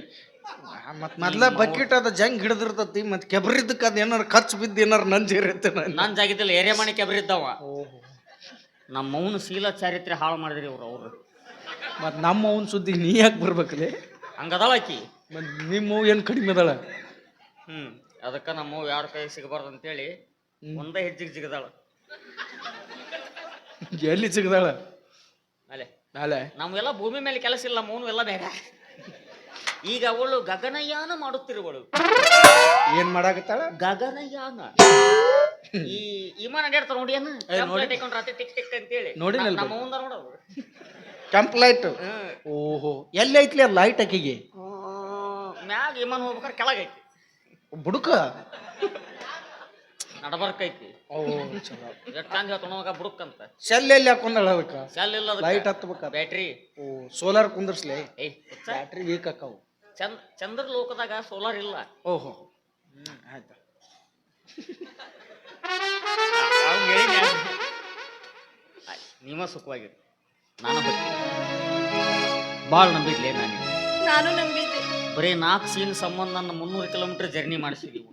ಮತ್ ಮೊದ್ಲ ಬಕೆಟ್ ಅದ ಜಂಗ್ ಹಿಡಿದಿರ್ತತಿ ಮತ್ ಕೆಬ್ರಿದ್ದಕ್ಕೆ ಅದ ಏನಾರ ಖರ್ಚು ಬಿದ್ದು ಏನಾರ ನಂಜಿರುತ್ತೆ ನಂಜ್ ಆಗಿದ್ದಿಲ್ಲ ಎರೆಮಣಿ ಕೆಬರಿದ್ದವ ನಮ್ಮ ಮೌನ ಶೀಲ ಚಾರಿತ್ರ್ಯ ಹಾಳು ಮಾಡಿದ್ರಿ ಅವ್ರು ಮತ್ ನಮ್ಮ ಅವನ್ ಸುದ್ದಿ ನೀ ಯಾಕೆ ಬರ್ಬೇಕಲ್ಲಿ ಹಂಗದಾಳ ಆಕಿ ಮತ್ ನಿಮ್ಮ ಏನ್ ಕಡಿಮೆ ಅದಾಳ ಅದಕ್ಕೆ ನಮ್ಮ ಯಾರ ಕೈ ಸಿಗಬಾರ್ದು ಅಂತೇಳಿ ಒಂದೇ ಹೆಜ್ಜೆಗೆ ಜಿಗದಾಳ ಎಲ್ಲಿ ಸಿಗದಾಳ ಅಲೆ ನಾಳೆ ನಮ್ಗೆಲ್ಲ ಭೂಮಿ ಮೇಲೆ ಕೆಲಸ ಇಲ್ಲ ಮೌನು ಎಲ್ಲ ಬೇಗ ಈಗ ಅವಳು ಗಗನಯಾನ ಮಾಡುತ್ತಿರುವಳು ಏನ್ ಮಾಡಾಕತ್ತಾಳ ಗಗನಯಾನ ಈ ವಿಮಾನ ಅಡ್ಯಾಡ್ತಾರ ನೋಡಿ ಏನ ರಾತ್ರಿ ಟಿಕ್ ಟಿಕ್ ಅಂತೇಳಿ ನೋಡಿ ನಮ್ಮ ಮುಂದ ನೋಡೋದು ಕೆಂಪ್ ಲೈಟ್ ಓಹೋ ಎಲ್ಲಿ ಐತ್ಲಿ ಆ ಲೈಟ್ ಆಕಿಗೆ ಮ್ಯಾಗ ವಿಮಾನ ಹೋಗ್ಬೇಕಾರೆ ಕೆಳಗೈತಿ ಬುಡುಕ ನಡಬರ್ಕೈತಿ ಎಷ್ಟು ಚಂದ ಹೇಳ್ತಾನ ಬುಡುಕ್ ಅಂತ ಶೆಲ್ ಎಲ್ಲಿ ಹಾಕೊಂಡಳ ಅದಕ್ಕ ಸೆಲ್ ಇಲ್ಲ ಲೈಟ್ ಹತ್ಬೇಕ ಬ್ಯಾಟ್ರಿ ಓ ಸೋಲಾರ್ ಕುಂದರ್ಸ್ಲಿ ಏಯ್ ಬ್ಯಾಟ್ರಿ ವೀಕ್ ಆಕಾವು ಚಂದ್ರ ಲೋಕದಾಗ ಸೋಲಾರ್ ಇಲ್ಲ ಓಹೋ ಆಯ್ತು ನೀವ ಸುಖವಾಗಿರಿ, ನಾನು ಹೋಗ್ತೀನಿ. ಭಾಳ ನಂಬಿದ್ಲೆ ನಾನು. ನಾನು ನಂಬಿದ್ದೆ. ಬರೀ 4 ಸೀನ್ ಸಂಬಂಧ ನನ್ನ 300 ಕಿಲೋಮೀಟರ್ ಜರ್ನಿ ಮಾಡಿಸಿದೀವಿ.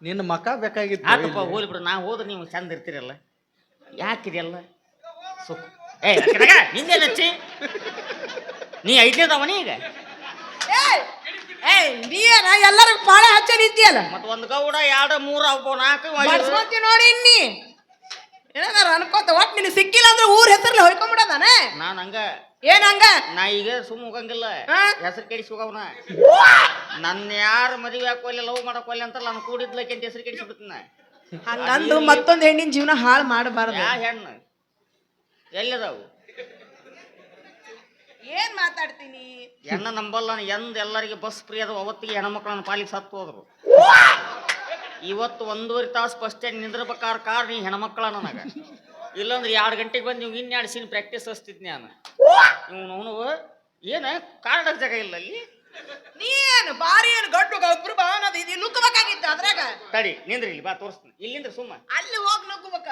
ನಿನ್ನ ಮಕ ಬೇಕಾಗಿತ್ತು. ಆತಪ್ಪ ಹೋಲಿ ಬಿಡು, ನಾ ಹೋದ್ರೆ ನೀವು ಚಂದ ಇರ್ತೀರಲ್ಲ. ಯಾಕಿದೆಲ್ಲ ಸುಖ? ನಿಂದೇನು ಹಚ್ಚಿ ನೀ 5ನೇದವನಿ ಈಗ. ನೀನ ಎಲ್ಲರಿಗೂ ಪಾಳೆ ಹಚ್ಚ ನಿಂತಿಯಲ್ಲ. ಮತ್ತ ಒಂದು ಗೌಡ 2 3 ಅವು 4 ಬಡ್ಸ್ಕೊಂತಿ ನೋಡಿ ಇನ್ನಿ ಏನಾರ ಅನ್ಕೋತ ಒಟ್ ನಿನ್ ಸಿಕ್ಕಿಲ್ಲ ಅಂದ್ರೆ ಊರ್ ಹೆಸರಲ್ಲಿ ಹೊಯ್ಕೊಂಡ್ಬಿಡದಾನ. ನಾನು ಹಂಗ ಏನ್ ಹಂಗ? ನಾ ಈಗ ಸುಮ್ಮ ಹೋಗಂಗಿಲ್ಲ, ಹಾ? ಹೆಸರು ಕೆಡಿಸಿ ಹೋಗವನ. ನನ್ನ ಯಾರು ಮದುವೆ ಹಾಕೋಲ್ಲ, ಲವ್ ಮಾಡಕೋಲ್ಲ ಅಂತ ನಾನು ಕೂಡಿದ್ಲಕ್ಕೆ ಅಂತ ಹೆಸರು ಕೆಡಿಸಿ ಬಿಡ್ತೀನಿ. ಹಂಗಂದು ಮತ್ತೊಂದ್ ಹೆಣ್ಣಿನ ಜೀವನ ಹಾಳು ಮಾಡಬಾರ್ದು. ಯಾ ಹೆಣ್ಣು ಎಲ್ಲದಾವು? ಏನ್ ಮಾತಾಡ್ತೀನಿ? ಹೆಣ್ಣ ನಂಬಲ್ಲ. ಎಂದ ಎಲ್ಲರಿಗೆ ಬಸ್ ಫ್ರೀ ಅದು, ಅವತ್ತಿಗೆ ಹೆಣ್ಮಕ್ಳನ್ನ ಪಾಲಿಗೆ ಸತ್ತು ಹೋದ್ರು. ಇವತ್ತು 1.5 ತಾಸು ಬಸ್ ಸ್ಟ್ಯಾಂಡ್ ನಿಂದ್ರಬೇಕಾರ ಕಾರ್ ನೀ ಹೆಣ್ಮಕ್ಳ ನನಗೆ. ಇಲ್ಲಾಂದ್ರೆ 2 ಗಂಟೆಗೆ ಬಂದು ನೀವು 2 ಸೀನ್ ಪ್ರಾಕ್ಟೀಸ್ ಹಚ್ತಿದ್ ನಾನು. ಅವನು ಏನ ಕಾರಣದ ಜಾಗ ಇಲ್ಲ ಅಲ್ಲಿ. ನೀನು ಬಾರಿ ಏನು ಗಡ್ಡು ಗೊಬ್ರು ಬಾನದ ಇದು ನುಗ್ಗಬೇಕಾಗಿತ್ತು ಅದ್ರಾಗ. ತಡಿ ನಿಂದ್ರಿ, ಇಲ್ಲಿ ಬಾ ತೋರಿಸ್ತೀನಿ. ಇಲ್ಲಿಂದ್ರ ಸುಮ್ಮ ಅಲ್ಲಿ ಹೋಗಿ ನುಗ್ಗಬೇಕ.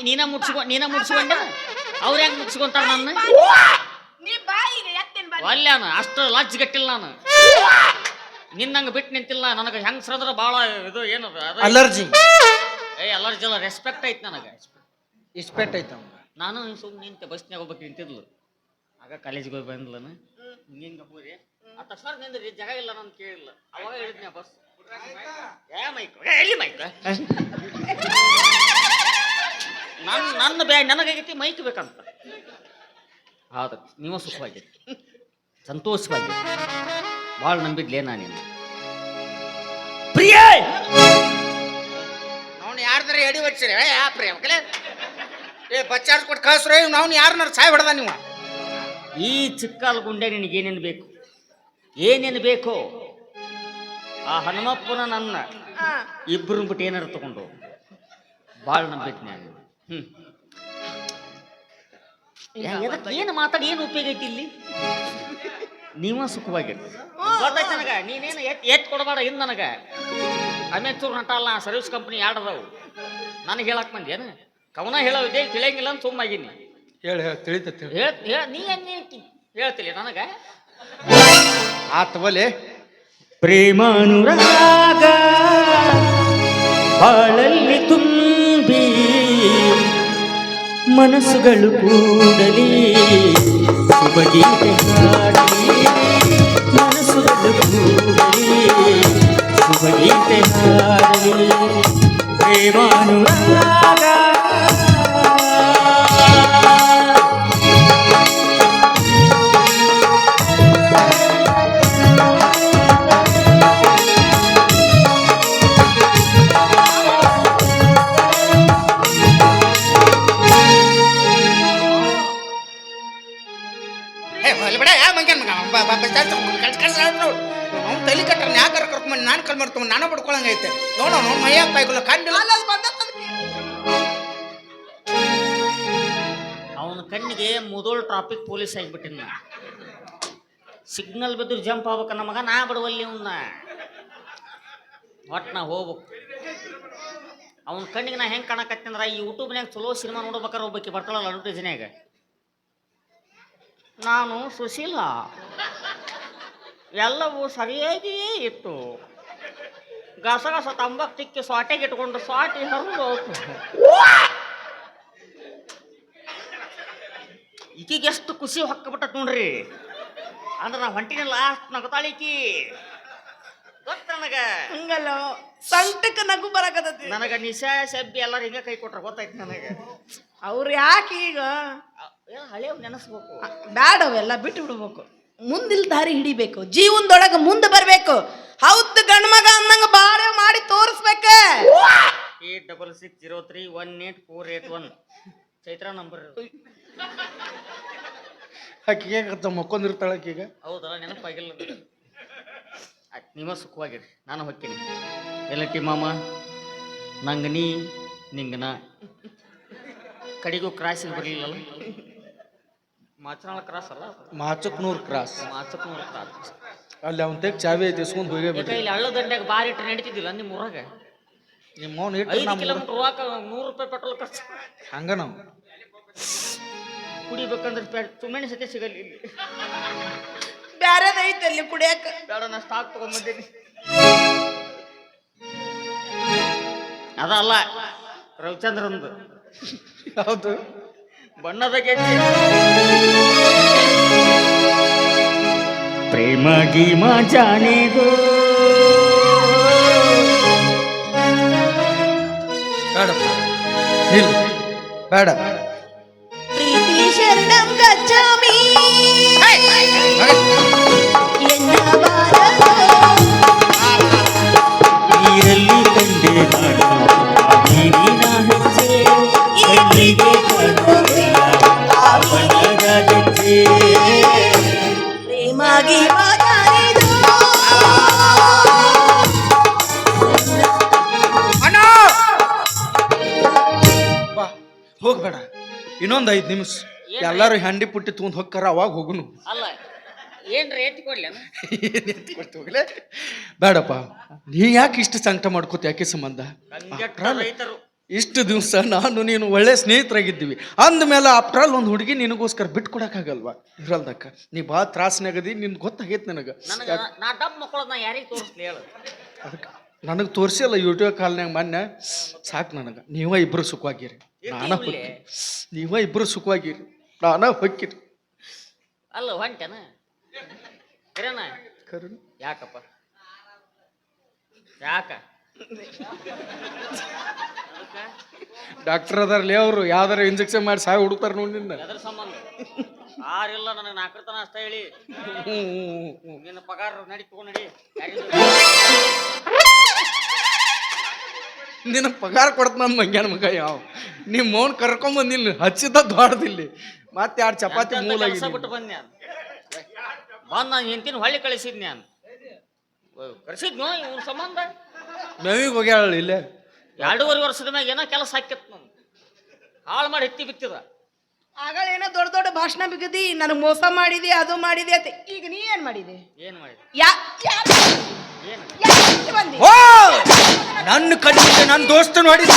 ನೀನ ಮುಟ್ಸ್ಕೊಂಡೆ. ಅವ್ರ ಹೆಂಗ್ ಮುಟ್ಸ್ಕೊಂತಾರ ನನ್ನ? ನೀ ಬಾ ಈಗ ಎತ್ತೇನ್ ಬಾ. ಅಲ್ಲಾನ ಅಷ್ಟು ಲಜ್ಜ್ ಗಟ್ಟಿಲ್ಲ ನಾನು. ನಿನ್ನಂಗ ಬಿಟ್ಟು ನಿಂತಿಲ್ಲ. ನನಗೆ ಹೆಂಗ್ಸ್ರಂದ್ರ ಭಾಳ ಇದು ಏನದ ಅಲರ್ಜಿ. ಅಲರ್ಜಿ ಅಲ್ಲ, ರೆಸ್ಪೆಕ್ಟ್ ಐತಿ ನನಗೆ. ಇಸ್ಪೆಟ್ ಐತವ. ನಾನು ಸುಮ್ಮನೆ ನಿಂತೆ ಬಸ್ನಾಗ ಹೋಗ್ಬೇಕು ನಿಂತಿದ್ಲು. ಆಗ ಕಾಲೇಜಿಗೆ ಹೋಗಿ ಬಂದ್ಲನ. ಹಿಂಗ ಹೋರಿ ಆ ತಕ್ಷಣ ನಿಂದ್ರಿ, ಜಾಗ ಇಲ್ಲ ನಾನು ಕೇಳಿಲ್ಲ. ಅವಾಗ ಹೇಳಿದ್ನ ಬಸ್ ಮೈಕ್ ಎಲ್ಲಿ ಮೈಕ್ ನನ್ನ ನನಗಾಗೈತಿ ಮೈಕ್ ಬೇಕಂತ. ಆದ ನೀವು ಸುಖವಾಗೈತಿ, ಸಂತೋಷವಾಗಿ ಭಾಳ ನಂಬಿದ್ಲೇ ನಾನೇನು. ಪ್ರಿಯ ನಾವು ಯಾರ್ದಾರ ಎಡಿ ಹೊಡ್ಸಿರಿ ಯಾ ಪ್ರಿಯ ಮಕ್ಕಳೇ? ಬಚ್ಚಾರ್ಸ್ ಕೊಟ್ಟು ಕಳ್ಸ್ರಿ. ನಾವು ಯಾರನ್ನಾರು ಸಾಯ್ ಹೊಡೆದ ನೀವು. ಈ ಚಿಕ್ಕಾಲ್ ಗುಂಡೆ ನಿನಗೇನೇನು ಬೇಕು? ಏನೇನು ಬೇಕೋ ಆ ಹನುಮಪ್ಪನ ನನ್ನ ಇಬ್ಬರು ಬಿಟ್ಟು ಏನಾರು ತಗೊಂಡು ಭಾಳ ನಂಬಿದ್ನಿ ನಾನು. ಏನು ಮಾತಾಡಿ ಏನು ಉಪಯೋಗ ಐತಿ ಇಲ್ಲಿ? ನೀವ ಸುಖವಾಗಿರಿ, ಗೊತ್ತಾಯ್ತು ನನಗ. ನೀನೇನು ಎತ್ ಕೊಡಬೇಡ ಇನ್ನು ನನಗೆ. ಅಮೇಚೂರ್ ನಟ ಅಲ್ಲ, ಸರ್ವಿಸ್ ಕಂಪ್ನಿ 2 ಅದಾವು. ನನಗೆ ಹೇಳಕ್ ಬಂದಿ ಏನು? ಕವನ ಹೇಳೋದೇ ತಿಳಿಯಂಗಿಲ್ಲ ಅಂತ ಸುಮ್ಮಾಗಿನಿ. ಹೇಳಿ ತಿಳಿತ ನೀ ಹೇಳ್ತಿಲ್ಲ ನನಗ. ಆತವಲೆ ಪ್ರೇಮಾನುರಾಗ ಬಾಳಲ್ಲಿ ತುಂಬಿ ಮನಸ್ಸುಗಳು ಕೂಡಲಿ ಶುಭಗೀತೆ ಹಾಡಲಿ. ಮನಸ್ಸುಗಳು ಕೂಡಲಿ ಶುಭಗೀತೆ ಹಾಡಲಿ. ಪ್ರೇಮಾನುರಾಗ ಅವ್ನು ತಲೆ ಕಟ್ಟ ಯಾಕಾರ ಕರ್ಕೊಂಡ್ ನಾನು ಕಲ್ ಮಾಡ್ಕೊಂಡ್ ನಾನು ಬಡ್ಕೊಳಂಗೈತೆ. ನೋಡ ನೋಡ್ ಮೈಯಾಗ ಪಾಯ್ಕೊಲ್ಲ ಕಂಡಿಲ್ಲ. ಅವನ ಕಣ್ಣಿಗೆ ಮೊದಲು ಟ್ರಾಫಿಕ್ ಪೊಲೀಸ್ ಆಗಿಬಿಟ್ಟಿನ. ಸಿಗ್ನಲ್ ಬಿದ್ದು ಜಂಪ್ ಆಗ್ಬೇಕ ನಮಗ, ನಾ ಬಿಡುವಲ್ಲಿ ಅವನ್ನ. ಒಟ್ಟು ನಾ ಹೋಗ್ಬೇಕು. ಅವನ ಕಣ್ಣಿಗೆ ನಾ ಹೆಂಗೆ ಕಾಣಕತ್ತಂದ್ರ, ಈ ಯೂಟ್ಯೂಬ್ನಾಗ ಚಲೋ ಸಿನಿಮಾ ನೋಡ್ಬೇಕಾರೆ ಹೋಗ್ಬೇಕು ಬರ್ತಾಳಲ್ಲ ಅಡ್ವರ್ಟೈಸ್ನ್ಯಾಗ, ನಾನು ಸುಶೀಲ ಎಲ್ಲವೂ ಸರಿಯಾಗಿಯೇ ಇತ್ತು. ಗಸಗಸ ತಂಬಾಕು ತಿಕ್ಕಿ ಸ್ವಾಟೆಗೆ ಇಟ್ಕೊಂಡು ಸ್ವಾಟಿ ಹರಿದು ಈಕಿಗೆ ಎಷ್ಟು ಖುಷಿ ಹೊಕ್ಕಬಿಟ್ಟ ನೋಡ್ರಿ. ಅಂದ್ರೆ ನಾ ಹೊಂಟಿನ ಲಾಸ್ಟ್ ನಗತಾಳಿಕಿ ಗೊತ್ತ ನನಗ. ಹಂಗಲ್ಲ ಸಂಕಟಕ್ಕೆ ನಗು ಬರಕತ್ತೈತಿ ನನಗ ನಿಶಾ ಸಬ್ಬಿ ಎಲ್ಲರೂ ಹಿಂಗ ಕೈ ಕೊಟ್ರ ಗೊತ್ತಾಯ್ತು ನನಗೆ. ಅವ್ರು ಯಾಕೆ ಈಗ ಹಳೆ ನೆನಸ್ಬೇಕು. ಬ್ಯಾಡ ಅವೆಲ್ಲ ಬಿಟ್ಟು ಬಿಡ್ಬೇಕು. ಮುಂದಿಲ್ ದಾರಿ ಹಿಡಿಬೇಕು, ಜೀವನದೊಳಗೆ ಮುಂದೆ ಬರ್ಬೇಕು. ಹೌದು ಗಂಡ್ಮಗ ಅನ್ನಂಗ ಬಾಳೆ ಮಾಡಿ ತೋರಿಸ್ಬೇಕ. 8660318481 ಚೈತ್ರ ನಂಬರ್. ಆಕಿಗೆ ಮಕ್ಕೊಂದಿರ್ತಾಳ ಆಕಿಗ. ಹೌದಲ್ಲ, ನೆನಪಾಗಿಲ್ಲ. ನೀವ ಸುಖವಾಗಿರಿ, ನಾನು ಹೊಕ್ಕೀನಿ. ಎಲ್ಲಟ್ಟಿ ಮಾಮ, ನಂಗೆ ನೀ ನಿಂಗೆ ನಾ. ಕಡೆಗೂ ಕ್ರಾಸಿಗೆ ಬರಲಿಲ್ಲಲ್ಲ. ಮಾಚನಾಳ ಕ್ರಾಸ್ ಅಲ್ಲ, ಮಾಚಕ್ನೂರ್ ಕ್ರಾಸ್. ಮಾಚಕ್ನೂರ್ ಕ್ರಾಸ್ ಅಲ್ಲಿ ಅವನ್ ತೆಗ್ ಚಾವಿ ಐತಿ ಇಸ್ಕೊಂಡ್ ಹೋಗೇ ಬಿಟ್ಟು. ಇಲ್ಲಿ ಹಳ್ಳ ದಂಡ್ಯಾಗ ಬಾರಿ ಇಟ್ಟು ನಡೀತಿದ್ದಿಲ್ಲ ನಿಮ್ಮ ಊರಾಗ. ನಿಮ್ಮ ಮೌನ ಇಟ್ಟು 5 ಕಿಲೋಮೀಟರ್ ಹೋಗಾಕ 100 ರೂಪಾಯಿ ಪೆಟ್ರೋಲ್ ಖರ್ಚು. ಹಂಗ ನಾವು ಕುಡಿಬೇಕಂದ್ರೆ ತುಮಣಿ ಸತಿ ಸಿಗಲ್ಲ ಇಲ್ಲಿ. ಬ್ಯಾರೆದೈತಲ್ಲಿ ಕುಡಿಯಾಕ. ಬೇಡ ನಾ ಸ್ಟಾಕ್ ತಗೊಂಡ್ಬಂದೀನಿ. ಅದಲ್ಲ ರವಿಚಂದ್ರಂದು ಯಾವುದು ಬಣ್ಣದ ಗೆಜ್ಜೆ. ಪ್ರೇಮ ಗೀಮ ಜಾನೇದು. ಬೇಡಪ್ಪ ಇಲ್ಲ ಬೇಡ. ಪ್ರೀತಿ ಶರಣಂ ಗಚ್ಚಾಮಿ ಎನ್ನಬಾರದು. ನೀರಲ್ಲಿ ಕಂಡೆ ನೀರಿನ ಹೆಜ್ಜೆ ಕಣ್ಣಿಗೆ ಕಾಣುವುದಿಲ್ಲ ಆ ಬಣ್ಣದ ಗೆಜ್ಜೆ. ಪ್ರೇಮ ಗೀಮ ಜಾನೇದು. ಬಾ ಹೋಗ್ಬೇಡ, ಇನ್ನೊಂದು 5 ನಿಮಿಷ ಎಲ್ಲಾರು ಹಂಡಿ ಪುಟ್ಟಿ ತಗೊಂಡ್ ಹೋಗ್ತಾರ, ಅವಾಗ ಹೋಗುನು. ಅಲ್ಲ ಏನ್ ರೇಟ್ ಕೊಡ್ಲಿ ಹೋಗ್ಲೆ ಬೇಡಪ್ಪ. ನೀ ಯಾಕೆ ಇಷ್ಟು ಸಂಕಟ ಮಾಡ್ಕೋತ, ಯಾಕೆ ಸಂಬಂಧ? ರೈತರು ಇಷ್ಟು ದಿವಸ ನಾನು ನೀನು ಒಳ್ಳೆ ಸ್ನೇಹಿತರಾಗಿದ್ದೀವಿ ಅಂದಮೇಲೆ ಆಫ್ಟರ್ ಒಂದು ಹುಡುಗಿ ನಿನಗೋಸ್ಕರ ಬಿಟ್ಟು ಕೊಡಕ್ಕಾಗಲ್ವಾ? ಇರಲ್ದಕ್ಕ ನೀ ಭಾಳ ತ್ರಾಸನಾಗದಿ, ನಿನ್ ಗೊತ್ತಾಗೈತೆ ನನಗೆ. ನನಗೆ ನಾ ಡಬ್ ಮಕ್ಕಳನ್ನ ನಾ ಯಾರಿಗೆ ತೋರಿಸ್ಲಿ ಹೇಳು? ಅದಕ್ಕೆ ನನಗೆ ತೋರಿಸಿಲ್ಲ ಯೂಟ್ಯೂಬ್ ಕಾಲ್ನಾಗ ಮೊನ್ನೆ. ಸಾಕು ನನಗೆ. ನೀವ ಇಬ್ಬರು ಸುಖವಾಗಿರಿ, ನಾನ ಹೊಕ್ಕಿ. ನೀವ ಇಬ್ಬರು ಸುಖವಾಗಿರಿ, ನಾನ ಹೊಕ್ಕಿರಿ. ಅಲ್ಲ ಹೊಂಟೆನ ಕರೆನ? ಕರೆ ಯಾಕಪ್ಪ ಯಾಕ? ಡಾಕ್ಟರ್ ಅದಾರಲಿ ಅವರು, ಯಾವ್ದಾರ ಇಂಜೆಕ್ಷನ್ ಮಾಡಿ ಸಾಯಿ ಹುಡುಕ್ತಾರ ನೋಡಿ ನಿನ್ನ. ಎದ್ರ ಸಂಬಂಧ? ಆರಿಲ್ಲ ನನಗೆ ನಾಲ್ಕರ್ತನ ಅಷ್ಟ ಹೇಳಿ ನಿನ್ನ ಪಗಾರ ನಡಿ ತಗೊಂಡ್ ನಡಿ. ನಿನ್ನ ಪಗಾರ ಕೊಡ್ತ ನನ್ನ ಮಂಗ್ಯಾನ ಮಗ ಯಾವ ನಿಮ್ಮ ಮೌನ್ ಕರ್ಕೊಂಬಂದಿಲ್ಲ, ಹಚ್ಚಿದ ದೊಡ್ಡದಿಲ್ಲಿ. ಮತ್ತೆ 2 ಚಪಾತಿ ಮೂಲ ಕೆಲಸ ಬಿಟ್ಟು ಬಂದ್ ನಾನು ನಾನು ಹೆಂತಿನ ಹೊಳ್ಳಿ ಕಳಿಸಿದ್ ನಾನು ಕಳಿಸಿದ್ನೋ ಇವ್ನ ಸಂಬಂಧ. ಮೇವಿಗೆ ಹೋಗ್ಯಾಳ ಇಲ್ಲೇ. 2.5 ವರ್ಷದ ಮ್ಯಾಗ ಏನೋ ಕೆಲಸ ಹಾಕಿತ್ ನಮ್ಗೆ, ಹಾಳು ಮಾಡಿ ಎತ್ತಿ ಬಿತ್ತಿದ. ಆಗಳೇನೋ ದೊಡ್ಡ ದೊಡ್ಡ ಭಾಷಣ ಬಿಗದಿ, ನನಗೆ ಮೋಸ ಮಾಡಿದಿ, ಅದು ಮಾಡಿದಿ ಅಂತ. ಈಗ ನೀ ಏನ್ ಮಾಡಿದೆ? ಏನ್ ಮಾಡಿದ? ಏನು ಬಂದಿ? ಓ ನನ್ನ ಕಣ್ಣಿಗೆ ನನ್ನ ದೋಸ್ತ ನೋಡಿದ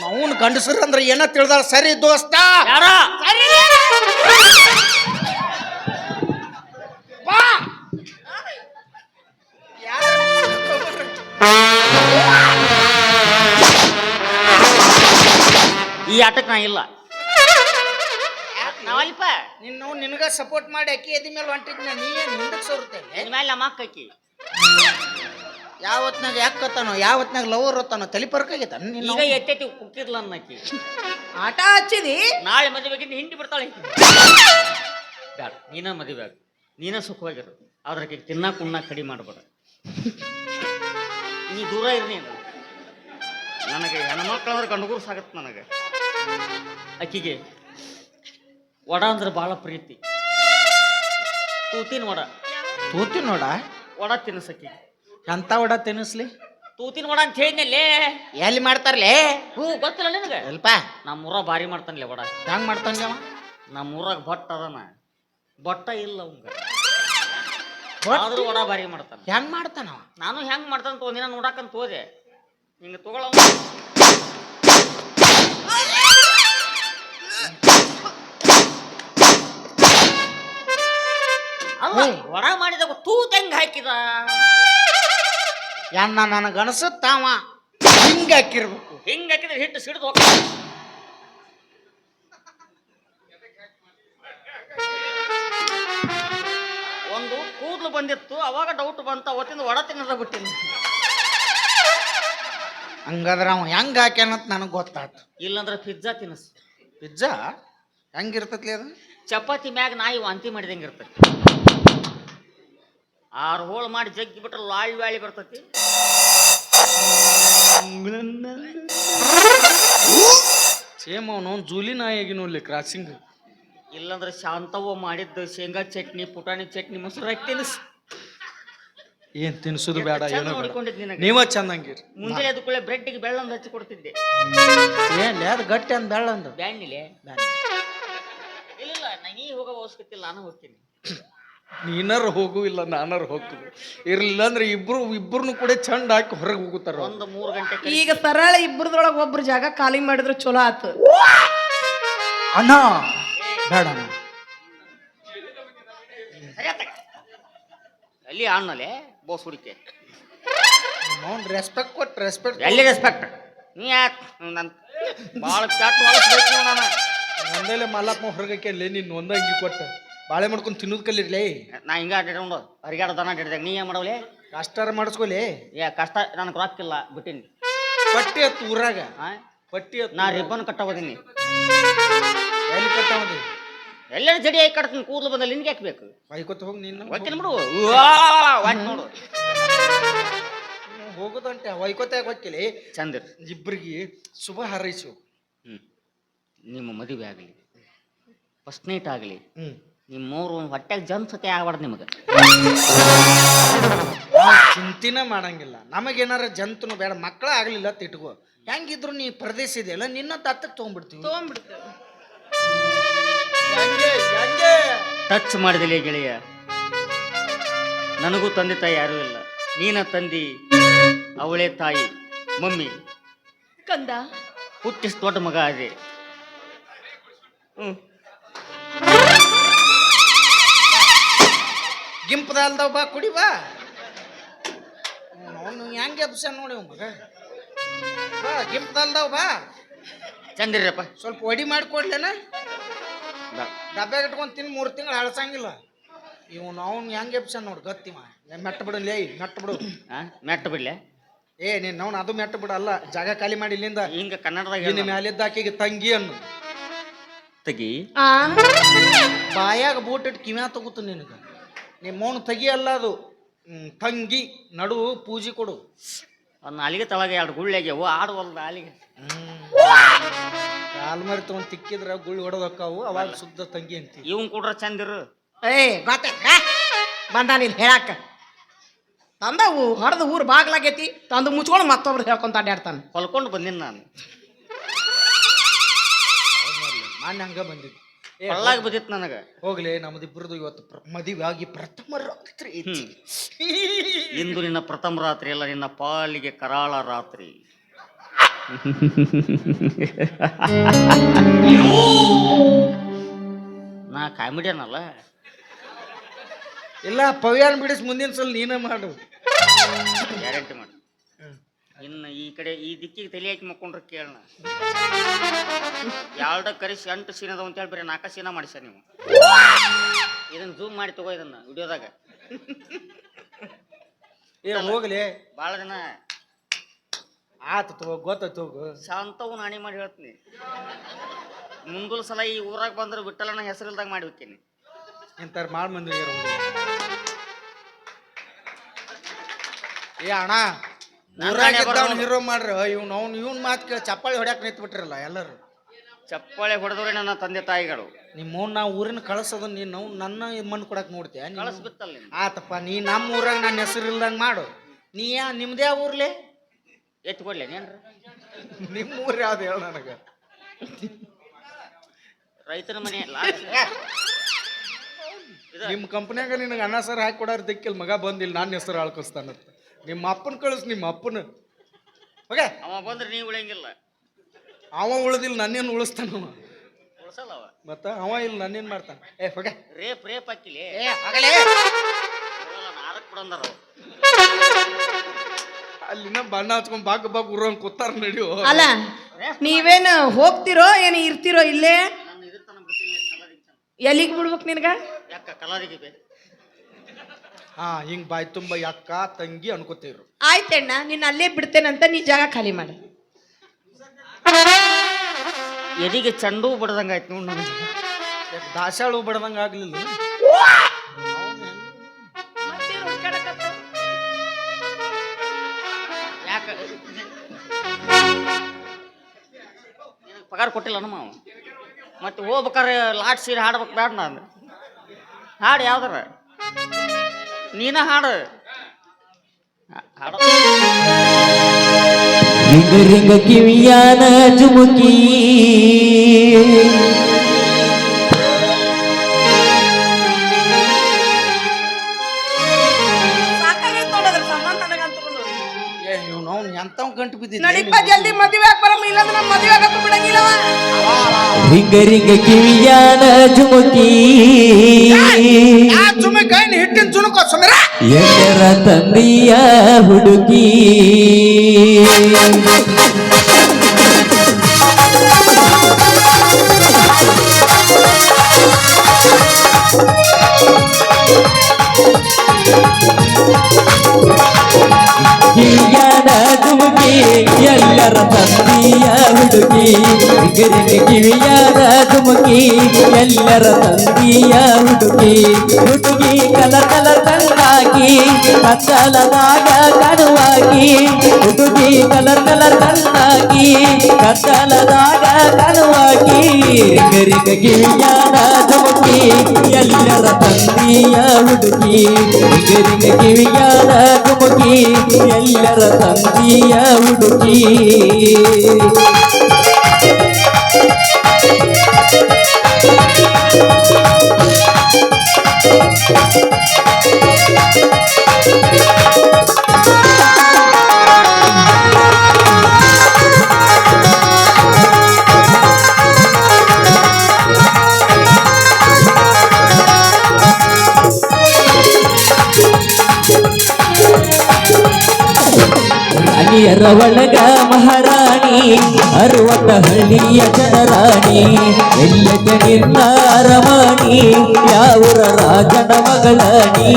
ಅವನು ಗಂಡಸರು ಅಂದ್ರೆ ಏನ ತಿಳಿದಾಳ. ಸರಿ ದೋಸ್ತ, ಯಾರ ಈ ಆಟಕ್ಕೆ ನಾ ಇಲ್ಲ. ನಾವಲ್ಪ ನಿನಗ ಸಪೋರ್ಟ್ ಮಾಡಿ ಅಕ್ಕಿ ಎದಿ ಮೇಲೆ ಹೊಂಟಿದ್ನ, ನೀ ಏನು ಹಿಂದಕ್ಕೆ ಸೋರ್ತೇನೆ. ನಿನ್ ಮೇಲೆ ನಮ್ಮ ಅಕ್ಕಿ ಯಾವತ್ನಾಗ ಯಾಕತ್ತಾನೋ, ಯಾವತ್ನಾಗ ಲವರ್ ಓದ್ತಾನೋ, ತಲೆ ಪರ್ಕಾಗೈತ. ಈಗ ಎತ್ತೈತಿ ಕುಕ್ಕಿರ್ಲ ಅನ್ನಕ್ಕಿ. ಆಟ ಹಚ್ಚಿದಿ, ನಾಳೆ ಮದುವೆಗಿಂತ ಹಿಂಡಿ ಬಿಡ್ತಾಳೆ. ಬೇಡ, ನೀನ ಮದುವೆ ಆಗ, ನೀನ ಸುಖವಾಗಿರು. ಆದ್ರೆ ಆಕೆಗೆ ತಿನ್ನಾಕ ಉಣ್ಣಾಕ ಕಡಿಮೆ ಮಾಡ್ಬೇಡ. ನೀ ದೂರ ಇರ್. ನೀನು ನನಗೆ ಹೆಣ್ಮಕ್ಳು ಅಂದ್ರೆ ಗಂಡುಗುರು ಸಾಗತ್ತೆ. ನನಗೆ ಅಕ್ಕಿಗೆ ವಡ ಅಂದ್ರೆ ಭಾಳ ಪ್ರೀತಿ. ತೂತಿನ ವಡ, ತೂತಿ ನೋಡ, ವಡ ತಿನ್ಸಕ್ಕಿ. ಎಂತ ವಡ ತಿನ್ನಿಸ್ಲಿ? ತೂತಿನ ವಡ ಅಂತ ಹೇಳಿದ್ನಲ್ಲೇ. ಎಲ್ಲಿ ಮಾಡ್ತಾರಲೇ? ಗೊತ್ತಿಲ್ಲ ನಿನಗೆ? ಸ್ವಲ್ಪ ನಮ್ಮೂರ ಭಾರಿ ಮಾಡ್ತಾನಲ್ಲೇ ವಡ. ಹೆಂಗ್ ಮಾಡ್ತಾನ? ನಮ್ಮೂರಾಗ ಭಟ್ಟ ಅದನ, ಬಟ್ಟ ಇಲ್ಲ ಅವಂಗ, ಆದ್ರೂ ವಡ ಭಾರಿ ಮಾಡ್ತಾನ. ಹೆಂಗ್ ಮಾಡ್ತಾನವ? ನಾನು ಹೆಂಗ್ ಮಾಡ್ತಾನ ತೊಗೊಂದಿನ ನೋಡಾಕಂತ ಹೋದೆ. ಹಿಂಗ ತಗೊಳ ಅಲ್ಲ, ವಡ ಮಾಡಿದಾಗ ತೂತ್ ಹೆಂಗ್ ಹಾಕಿದ? ಎಣ್ಣ ನನಗೆ ಅನಸುತ್ತಾವ ಹಿಂಗ ಹಾಕಿರ್ಬೇಕು. ಹಿಂಗ್ ಹಾಕಿದ್ರೆ ಹಿಟ್ಟು ಸಿಡಿದು ಹೋಗ. ಒಂದು ಕೂದಲು ಬಂದಿತ್ತು, ಅವಾಗ ಡೌಟ್ ಬಂತ. ಅವತ್ತಿಂದ ವಡ ತಿನ್ನದ ಬಿಟ್ಟಿನಿ. ಹಂಗಾದ್ರೆ ಅವ ಹೆಂಗ್ ಹಾಕ್ಯಾನಂತ ನನಗೆ ಗೊತ್ತಾಯ್ತು. ಇಲ್ಲಂದ್ರೆ ಪಿಜ್ಜಾ ತಿನ್ನಿಸ್. ಪಿಜ್ಜಾ ಹೆಂಗಿರ್ತತ್ಲಿ ಅದು? ಚಪಾತಿ ಮ್ಯಾಗ ನಾಯಿ ವಾಂತಿ ಮಾಡಿದಂಗೆ ಇರ್ತೈತಿ. 6 ಹೋಳು ಮಾಡಿ ಜಗ್ಗಿ ಬಿಟ್ರೆ ಲಾಳಿ ವ್ಯಾಳಿ ಬರ್ತೈತಿ. ಸೇಮ್ ಅವನು ಜೂಲಿ ನಾಯಿಗೆ ನೋಡ್ಲಿ ಕ್ರಾಸಿಂಗ್. ಇಲ್ಲಂದ್ರೆ ಶಾಂತವ್ವ ಮಾಡಿದ್ದು ಶೇಂಗಾ ಚಟ್ನಿ, ಪುಟಾಣಿ ಚಟ್ನಿ, ಮೊಸರು ಹಾಕಿ ತಿನ್ನಿಸ್. ಏನ್ ತಿನ್ಸುದು ಬೇಡ, ಏನೋ ನೋಡ್ಕೊಂಡಿದ್ ನಿನಗೆ. ನೀವ ಚಂದಂಗಿರಿ. ಮುಂಜಾನೆ ಎದ್ದು ಕೂಡಲೇ ಬ್ರೆಡ್ಗೆ ಬೆಳ್ಳಂದು ಹಚ್ಚಿ ಕೊಡ್ತಿದ್ದೆ. ಏನ್ ಅದು ಗಟ್ಟಿ ಅಂದ ಬೆಳ್ಳ ಅಂದ ಬ್ಯಾಣಿಲೆ ಇಲ್ಲ, ನೀ ಹೋಗೋ ಅವಶ್ಯಕತೆ ಇಲ್ಲ, ನಾನು ಹೋಗ್ತೀನಿ. ನೀನಾರು ಹೋಗು ಇಲ್ಲ ನಾನಾರು ಹೋಗ್ತದೆ ಇರ್ಲಿಲ್ಲ ಅಂದ್ರೆ ಇಬ್ಬರನ್ನು ಕೂಡ ಚಂದ ಹಾಕಿ ಹೊರಗೆ ಹೋಗುತ್ತಾರ ಒಂದು 3 ಗಂಟೆ ಈಗ ಸರಳ ಇಬ್ಬರದೊಳಗೆ ಒಬ್ರು ಜಾಗ ಖಾಲಿ ಮಾಡಿದ್ರೆ ಚಲೋ ಆತು. ಅಣ್ಣ ಬೇಡ ಅಣ್ಣ. ಅಲ್ಲಿ ಅಣ್ಣಲೆ ಬೋಸ್ ಹುಡುಕೆ ರೆಸ್ಪೆಕ್ಟ್ ಕೊಟ್ಟು ರೆಸ್ಪೆಕ್ಟ್ ಎಲ್ಲಿ ರೆಸ್ಪೆಕ್ಟ್ ನೀ ಯಾಕೆ ನನ್ ಭಾಳ ಕೆಟ್ಟ ಹೊಲಸ್ಬೇಕು ನಾನು ಒಂದೇಲೆ ಮಲ್ಲಪ್ಪ ಹೊರಗಕ್ಕೆ ನೀನು ಒಂದ ಅಂಗಿ ಕೊಟ್ಟ ಬಾಳೆ ಮಾಡ್ಕೊಂಡು ತಿನ್ನೋದು ಕಲಿರ್ಲಿ. ನಾ ಹಿಂಗ ಅಡ್ಡಾಡ್ಕೊಂಡು ಹರಿಗಾಡ ದನ ಅಡ್ಡಾಡ್ದಾಗ ನೀ ಏನು ಮಾಡವಲೆ ಕಷ್ಟಾರ ಮಾಡಿಸ್ಕೊಲಿ. ಕಷ್ಟ ನನಗೆ ರೊಕ್ಕಿಲ್ಲ ಬಿಟ್ಟಿನಿ ಪಟ್ಟಿ ಹತ್ತು ಊರಾಗ ಪಟ್ಟಿ ಹತ್ತು ನಾ ರಿಬ್ಬನ್ ಕಟ್ಟೋದಿನಿ ಎಲ್ಲಿ ಕಟ್ಟಾವದಿ ಎಲ್ಲರೂ ಜಡಿ ಆಗಿ ಕಟ್ತೀನಿ ಕೂದಲು ಬಂದಲ್ಲಿ ನಿನ್ಗೆ ಹಾಕ್ಬೇಕು ಬೈಕೊತ ಹೋಗಿ ನೀನು ಒಕ್ಕಿನ ಬಿಡು ವಾಟ್ ನೋಡು ಹೋಗೋದಂಟೆ ವೈಕೋತ ಹೋಗ್ಕಿಲಿ ಚಂದ ಇಬ್ಬರಿಗೆ ಶುಭ ಹಾರೈಸು. ನಿಮ್ಮ ಮದುವೆ ಆಗಲಿ ಫಸ್ಟ್ ನೈಟ್ ಆಗಲಿ ನಿಮ್ಮವ್ರು ಹೊಟ್ಟೆಗೆ ಜನ್ಸತೆ ಆಗ್ಬಾರ್ದು ನಿಮಗೆ ಚಿಂತಿನ ಮಾಡಂಗಿಲ್ಲ. ನಮಗೇನಾರ ಜಂತನು ಬೇಡ ಮಕ್ಕಳ ಆಗ್ಲಿಲ್ಲ ತಿಟ್ಕೋ. ಹೆಂಗಿದ್ರು ನೀ ಪ್ರದೇಶ ಇದೆಯಲ್ಲ ನಿನ್ನ ತತ್ತಕ್ಕೆ ತೊಗೊಂಡ್ಬಿಡ್ತೀವಿ. ಟಚ್ ಮಾಡಿದಿಲ್ಲ ಗೆಳೆಯ. ನನಗೂ ತಂದೆ ತಾಯಿ ಯಾರೂ ಇಲ್ಲ. ನೀನ ತಂದಿ ಅವಳೇ ತಾಯಿ ಮಮ್ಮಿ ಕಂದ ಹುಟ್ಟಿಸ್ ದೊಡ್ಡ ಮಗ ಅದೇ. ಗಿಂಪದ ಅಲ್ದಾವ ಬಾ ಕುಡಿ ಬಾ. ಅವನು ಹೆಂಗೆ ಎಬ್ಸ ನೋಡಿ ಮಗ ಬಾ ಗಿಂಪದ ಅಲ್ದಾವ ಬಾ. ಚಂದಿರಪ್ಪ ಸ್ವಲ್ಪ ಒಡಿ ಮಾಡಿಕೊಡ್ಲೇನ ಡಬ್ಬೆ ಇಟ್ಕೊಂಡು ತಿನ್ 3 ತಿಂಗಳು ಹಳಸಂಗಿಲ್ಲ. ಇವನು ಅವ್ನು ಹೆಂಗೆ ಎಬ್ಸ ನೋಡಿ ಗತ್ತಿವ ಮೆಟ್ಟ ಬಿಡಲಿ ಮೆಟ್ಟ ಬಿಡು ಮೆಟ್ಟ ಬಿಡ್ಲೆ ನೀನು ಅವ್ನು ಅದು ಮೆಟ್ಟ ಬಿಡಲ್ಲ ಜಾಗ ಖಾಲಿ ಮಾಡಿ ಇಲ್ಲಿಂದ ಹಿಂಗ ಕನ್ನಡದಾಗ ಇನ್ನು ಮ್ಯಾಲಿದ್ದ ಆಕೆಗೆ ತಂಗಿ ಅನ್ನು ತೆಗಿ ಬಾಯಾಗ ಬೂಟ್ ಇಟ್ಟು ಕಿವ್ಯಾ ತಗೋತು ನಿನಗೆ. ನಿಮ್ಮ ಮೌನ ತೆಗಿ ಅಲ್ಲ ಅದು ತಂಗಿ ನಡು ಪೂಜೆ ಕೊಡು. ಒಂದು ನಾಲಿಗೆ ತಳಗ 2 ಗುಳ್ಳೆಗ್ಯವು ಆಡುವಲ್ದ ನಾಲಿಗೆ ಕಾಲ್ ಮರಿ ತಗೊಂಡ್ ತಿಕ್ಕಿದ್ರ ಗುಳ್ಳಿ ಹೊಡೋದಕ್ಕಾವು ಅವಾಗ ಶುದ್ಧ ತಂಗಿ ಅಂತಿ. ಇವನ್ ಕೂಡ್ರ ಚಂದಿರು ಬಂದಾನಿಲ್ ಹೇಳಾಕ ತಂದ ಹೊಡೆದ ಊರು ಬಾಗ್ಲಾಗೈತಿ ತಂದು ಮುಚ್ಕೊಂಡು ಮತ್ತೊಬ್ರು ಹೇಳ್ಕೊಂತ ಅಡ್ಡಾಡ್ತಾನೆ. ಹೊಲ್ಕೊಂಡು ಬಂದಿನಿ ನಾನು ನಾನು ಹಂಗ ಬಂದಿದ್ದೆ ಹೊಲ್ಲಾಗ ಬಿದ್ದಿತ್ತು ನನಗೆ. ಹೋಗ್ಲಿ ನಮ್ಮದಿಬ್ಬರದು ಇವತ್ತು ಮದುವೆ ಆಗಿ ಪ್ರಥಮ ರಾತ್ರಿ ಇಂದು ನಿನ್ನ ಪ್ರಥಮ ರಾತ್ರಿ ಅಲ್ಲ, ನಿನ್ನ ಪಾಲಿಗೆ ಕರಾಳ ರಾತ್ರಿ. ನಾ ಕಾಮಿಡಿಯನ್ ಅಲ್ಲ. ಇಲ್ಲ ಪವ್ಯಾನ್ ಬಿಡಿಸ್ ಮುಂದಿನ ಸಲ ನೀನೇ ಮಾಡು ಗ್ಯಾರಂಟಿ ಮಾಡು. ಇನ್ನು ಈ ಕಡೆ ಈ ದಿಕ್ಕಿಗೆ ತಲೆ ಹಾಕಿ ಮಕ್ಕೊಂಡ್ರೆ ಕೇಳಣ. 2 ಕರಿಸಿ 8 ಸೀನ್ ಅದಾವ ಅಂತೇಳಿ ಬರೀ 4 ಸೀನ ಮಾಡಿಸ್ಯಾರ ನೀವು. ಇದನ್ನ ಜೂಮ್ ಮಾಡಿ ತಗೋ ಇದನ್ನ ವಿಡಿಯೋದಾಗ. ಹೋಗ್ಲಿ ಭಾಳ ದಿನ ಆತು ತಗೋ ಗೊತ್ತಾಯ್ತು ಹೋಗು. ಶಾಂತವು ನಾಣಿ ಮಾಡಿ ಹೇಳ್ತೀನಿ. ಮುಂದೊಲ್ ಸಲ ಈ ಊರಾಗ ಬಂದ್ರೆ ಬಿಟ್ಟಲ್ಲ ಹೆಸರಿಲ್ದಾಗ ಮಾಡಿ ಹೋಗ್ತೀನಿ. ಇಂಥವ್ರು ಮಾಡಿ ಮಂದಿ ಅಣ್ಣ ಹೀರೋ ಮಾಡ್ರಿ ಇವ್ನ ಮಾತು ಕೇಳಿ ಚಪ್ಪಾಳಿ ಹೊಡ್ಯಾಕ ನಿಂತು ಬಿಟ್ರಲ್ಲ ಎಲ್ಲರೂ. ಚಪ್ಪಾಳೆ ಹೊಡೆದವ್ರೆ ನನ್ನ ತಂದೆ ತಾಯಿಗಳು. ನಿಮ್ಮ ನಾ ಊರಿನ ಕಳ್ಸೋದು ನೀನು ನನ್ನ ಮಣ್ಣು ಕೊಡಕ್ ನೋಡ್ತೀಯ. ಕಳಿಸ್ಬಿತ್ತಲ್ಲ ಆತಪ್ಪ ನೀ ನಮ್ಮ ಊರಾಗ ನನ್ನ ಹೆಸರು ಇಲ್ದಂಗೆ ಮಾಡು. ನೀ ನಿಮ್ದೇ ಊರ್ಲೆ ಎತ್ಕೊಡ್ಲೆ ನೇನ್ರಿ. ನಿಮ್ಮ ಊರು ಯಾವ್ದು ಹೇಳ ನನಗೆ. ರೈತರ ಮನೆ ನಿಮ್ಮ ಕಂಪ್ನ್ಯಾಗ ನಿನಗೆ ಅನ್ನ ಸರ್ ಹಾಕಿ ಕೊಡೋರು ದಿಕ್ಕಿಲ್ಲ ಮಗ ಬಂದಿಲ್ಲ ನನ್ನ ಹೆಸರು ಆಳ್ಕೊಸ್ತಾನಂತ. ನಿಮ್ಮ ಅಪ್ಪನ ಕಳಿಸ್ ನಿಮ್ಮ ಅಪ್ಪನ ಹೋಗ. ಅವ ಬಂದ್ರೆ ನೀವು ಉಳಿಯಂಗಿಲ್ಲ. ಅವ ಉಳಿದಿಲ್ಲ ನನ್ನೇನು ಉಳಿಸ್ತಾನ ಉಳಿಸಲ್ಲ ಅವ. ಮತ್ತ ಅವ ಇಲ್ಲ ನನ್ನೇನು ಮಾಡ್ತಾನೆ. ಹೋಗ ರೇಪ್ ಹಾಕಿಲಿ ನಾರಕ್ ಬಿಡಂದಾರ ಅಲ್ಲಿನ ಬಣ್ಣ ಹಚ್ಕೊಂಡ್ ಬಾಗ್ ಬಾಗ್ ಉರಂಗ್ ಕೂತಾರ ನಡಿಯೋ. ಅಲ್ಲ ನೀವೇನು ಹೋಗ್ತಿರೋ ಏನು ಇರ್ತಿರೋ ಇಲ್ಲೇ? ಎಲ್ಲಿಗೆ ಬಿಡ್ಬೇಕು ನಿನಗ? ಯಾಕ ಕಲರಿಗೆ ಹಿಂಗ್ ಬಾಯ್ ತುಂಬ ಅಕ್ಕ ತಂಗಿ ಅನ್ಕೋತೀವ್ರು. ಆಯ್ತಣ್ಣ ನೀನ್ ಅಲ್ಲೇ ಬಿಡ್ತೇನಂತ ನೀ ಜಾಗ ಖಾಲಿ ಮಾಡಿ. ಎದಿಗೆ ಚಂಡು ಬಡ್ದಂಗ ಆಯ್ತು ನೋಡ್ ನನಗೆ. ದಾಸಾಳು ಬಡ್ದಂಗ ಆಗ್ಲಿಲ್ಲ. ಯಾಕ ಪಗಾರ ಕೊಟ್ಟಿಲ್ಲ ನಮ್ಮ ಅವ. ಮತ್ತೆ ಹೋಗ್ಬೇಕಾರೆ ಲಾಟ್ ಸೀರೆ ಹಾಡ್ಬೇಕು ಬೇಡ ನಾನು. ಹಾಡು ಯಾವ್ದಾರ ನೀನ ಹಾಡು. ರಿಂಗ ರಿಂಗ ಕಿವಿಯಾನ ಜುಮುಕಿ ಗಂಟು ಬಿದ್ದಿದ್ದೆ ನಡಿಪ್ಪ ಜಲ್ದಿ ಮದುವೆ ಆಗಿ ಬರಮ್ಮ, ಇಲ್ಲಾಂದ್ರೆ ನಮ್ಮ ಮದುವೆ ಆಗಕ್ಕೂ ಬಿಡಂಗಿಲ್ಲವ. ರಿಂಗ ರಿಂಗ ಕಿವಿಯಾನ ಜುಮುಕಿ ಸುಮ್ಮನೆ ಹಿಟ್ಟಿನ ಜುನುಕೋ ಸುಮರ ಎಲ್ಲರ ತಂದೆಯ ಹುಡುಗಿ ಕಿವಿಯಾನ ಜುಮುಕಿ ಎಲ್ಲರ ತಂದೆಯ ಹುಡುಗಿ ಕಿವಿಯಾನ ಜುಮುಕಿ ಎಲ್ಲರ ತಂದೆಯ ಹುಡುಗಿ ಹುಡುಗಿ ಕಲರ್ ಕಲರ್ ಕಣ್ಣಾಗಿ ಕತ್ತಲದಾಗ ಕಡುವಾಗಿ ಹುಡುಗಿ ಕಲರ್ ಕಲರ್ ಕಣ್ಣಾಗಿ ಕತ್ತಲದಾಗ ಕಡುವಾಗಿ ರಿಂಗ ಕಿವಿಯಾನ ಜುಮುಕಿ ಎಲ್ಲರ ತಂದೆಯ ಹುಡುಗಿ ರಿಂಗ ಕಿವಿಯಾನ ಜುಮುಕಿ ಎಲ್ಲರ ತಂದೆಯ ಹುಡುಗಿ ರಾಣಿಯರ ಒಳಗ ಮಹಾರಾಣಿ 60 ಹಳ್ಳಿಯ ಜನರಾಣಿ ಎಲ್ಲಕ್ಕೆ ನಿನ್ನ ಅರಮಣಿ ಯಾವೂರ ರಾಜನ ಮಗಳಾಣಿ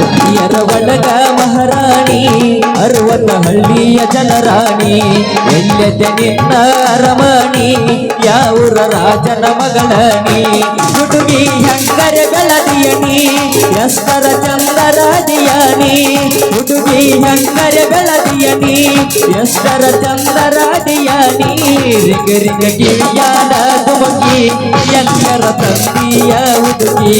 ರಾಣಿಯರ ಒಳಗ ಮಹಾರಾಣಿ 60 ಹಳ್ಳಿಯ ಜನರಾಣಿ ಎಲ್ಲಕ್ಕೆ ನಿನ್ನ ಅರಮಣಿ ಯಾವೂರ ರಾಜನ ಮಗಳಾಣಿ ಹುಡುಗಿ ಹೆಂಗರ ಬೆಳದಿಯನಿ ಎಷ್ಟರ ಚಂದರಾದಿಯನಿ ಹುಡುಗಿ ಹೆಂಗರ ಬೆಳದಿಯನಿ ಎಷ್ಟರ ಚಂದರಾದಿಯನಿ ರಿಂಗ ರಿಂಗ ಕಿವಿಯಾನ ಜುಮುಕಿ ಎಲ್ಲರ ತಂದೆಯ ಹುಡುಗಿ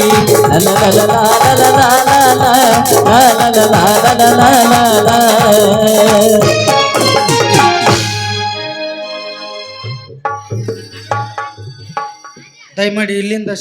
ದಯಮಾಡಿ ಇಲ್ಲಿಂದ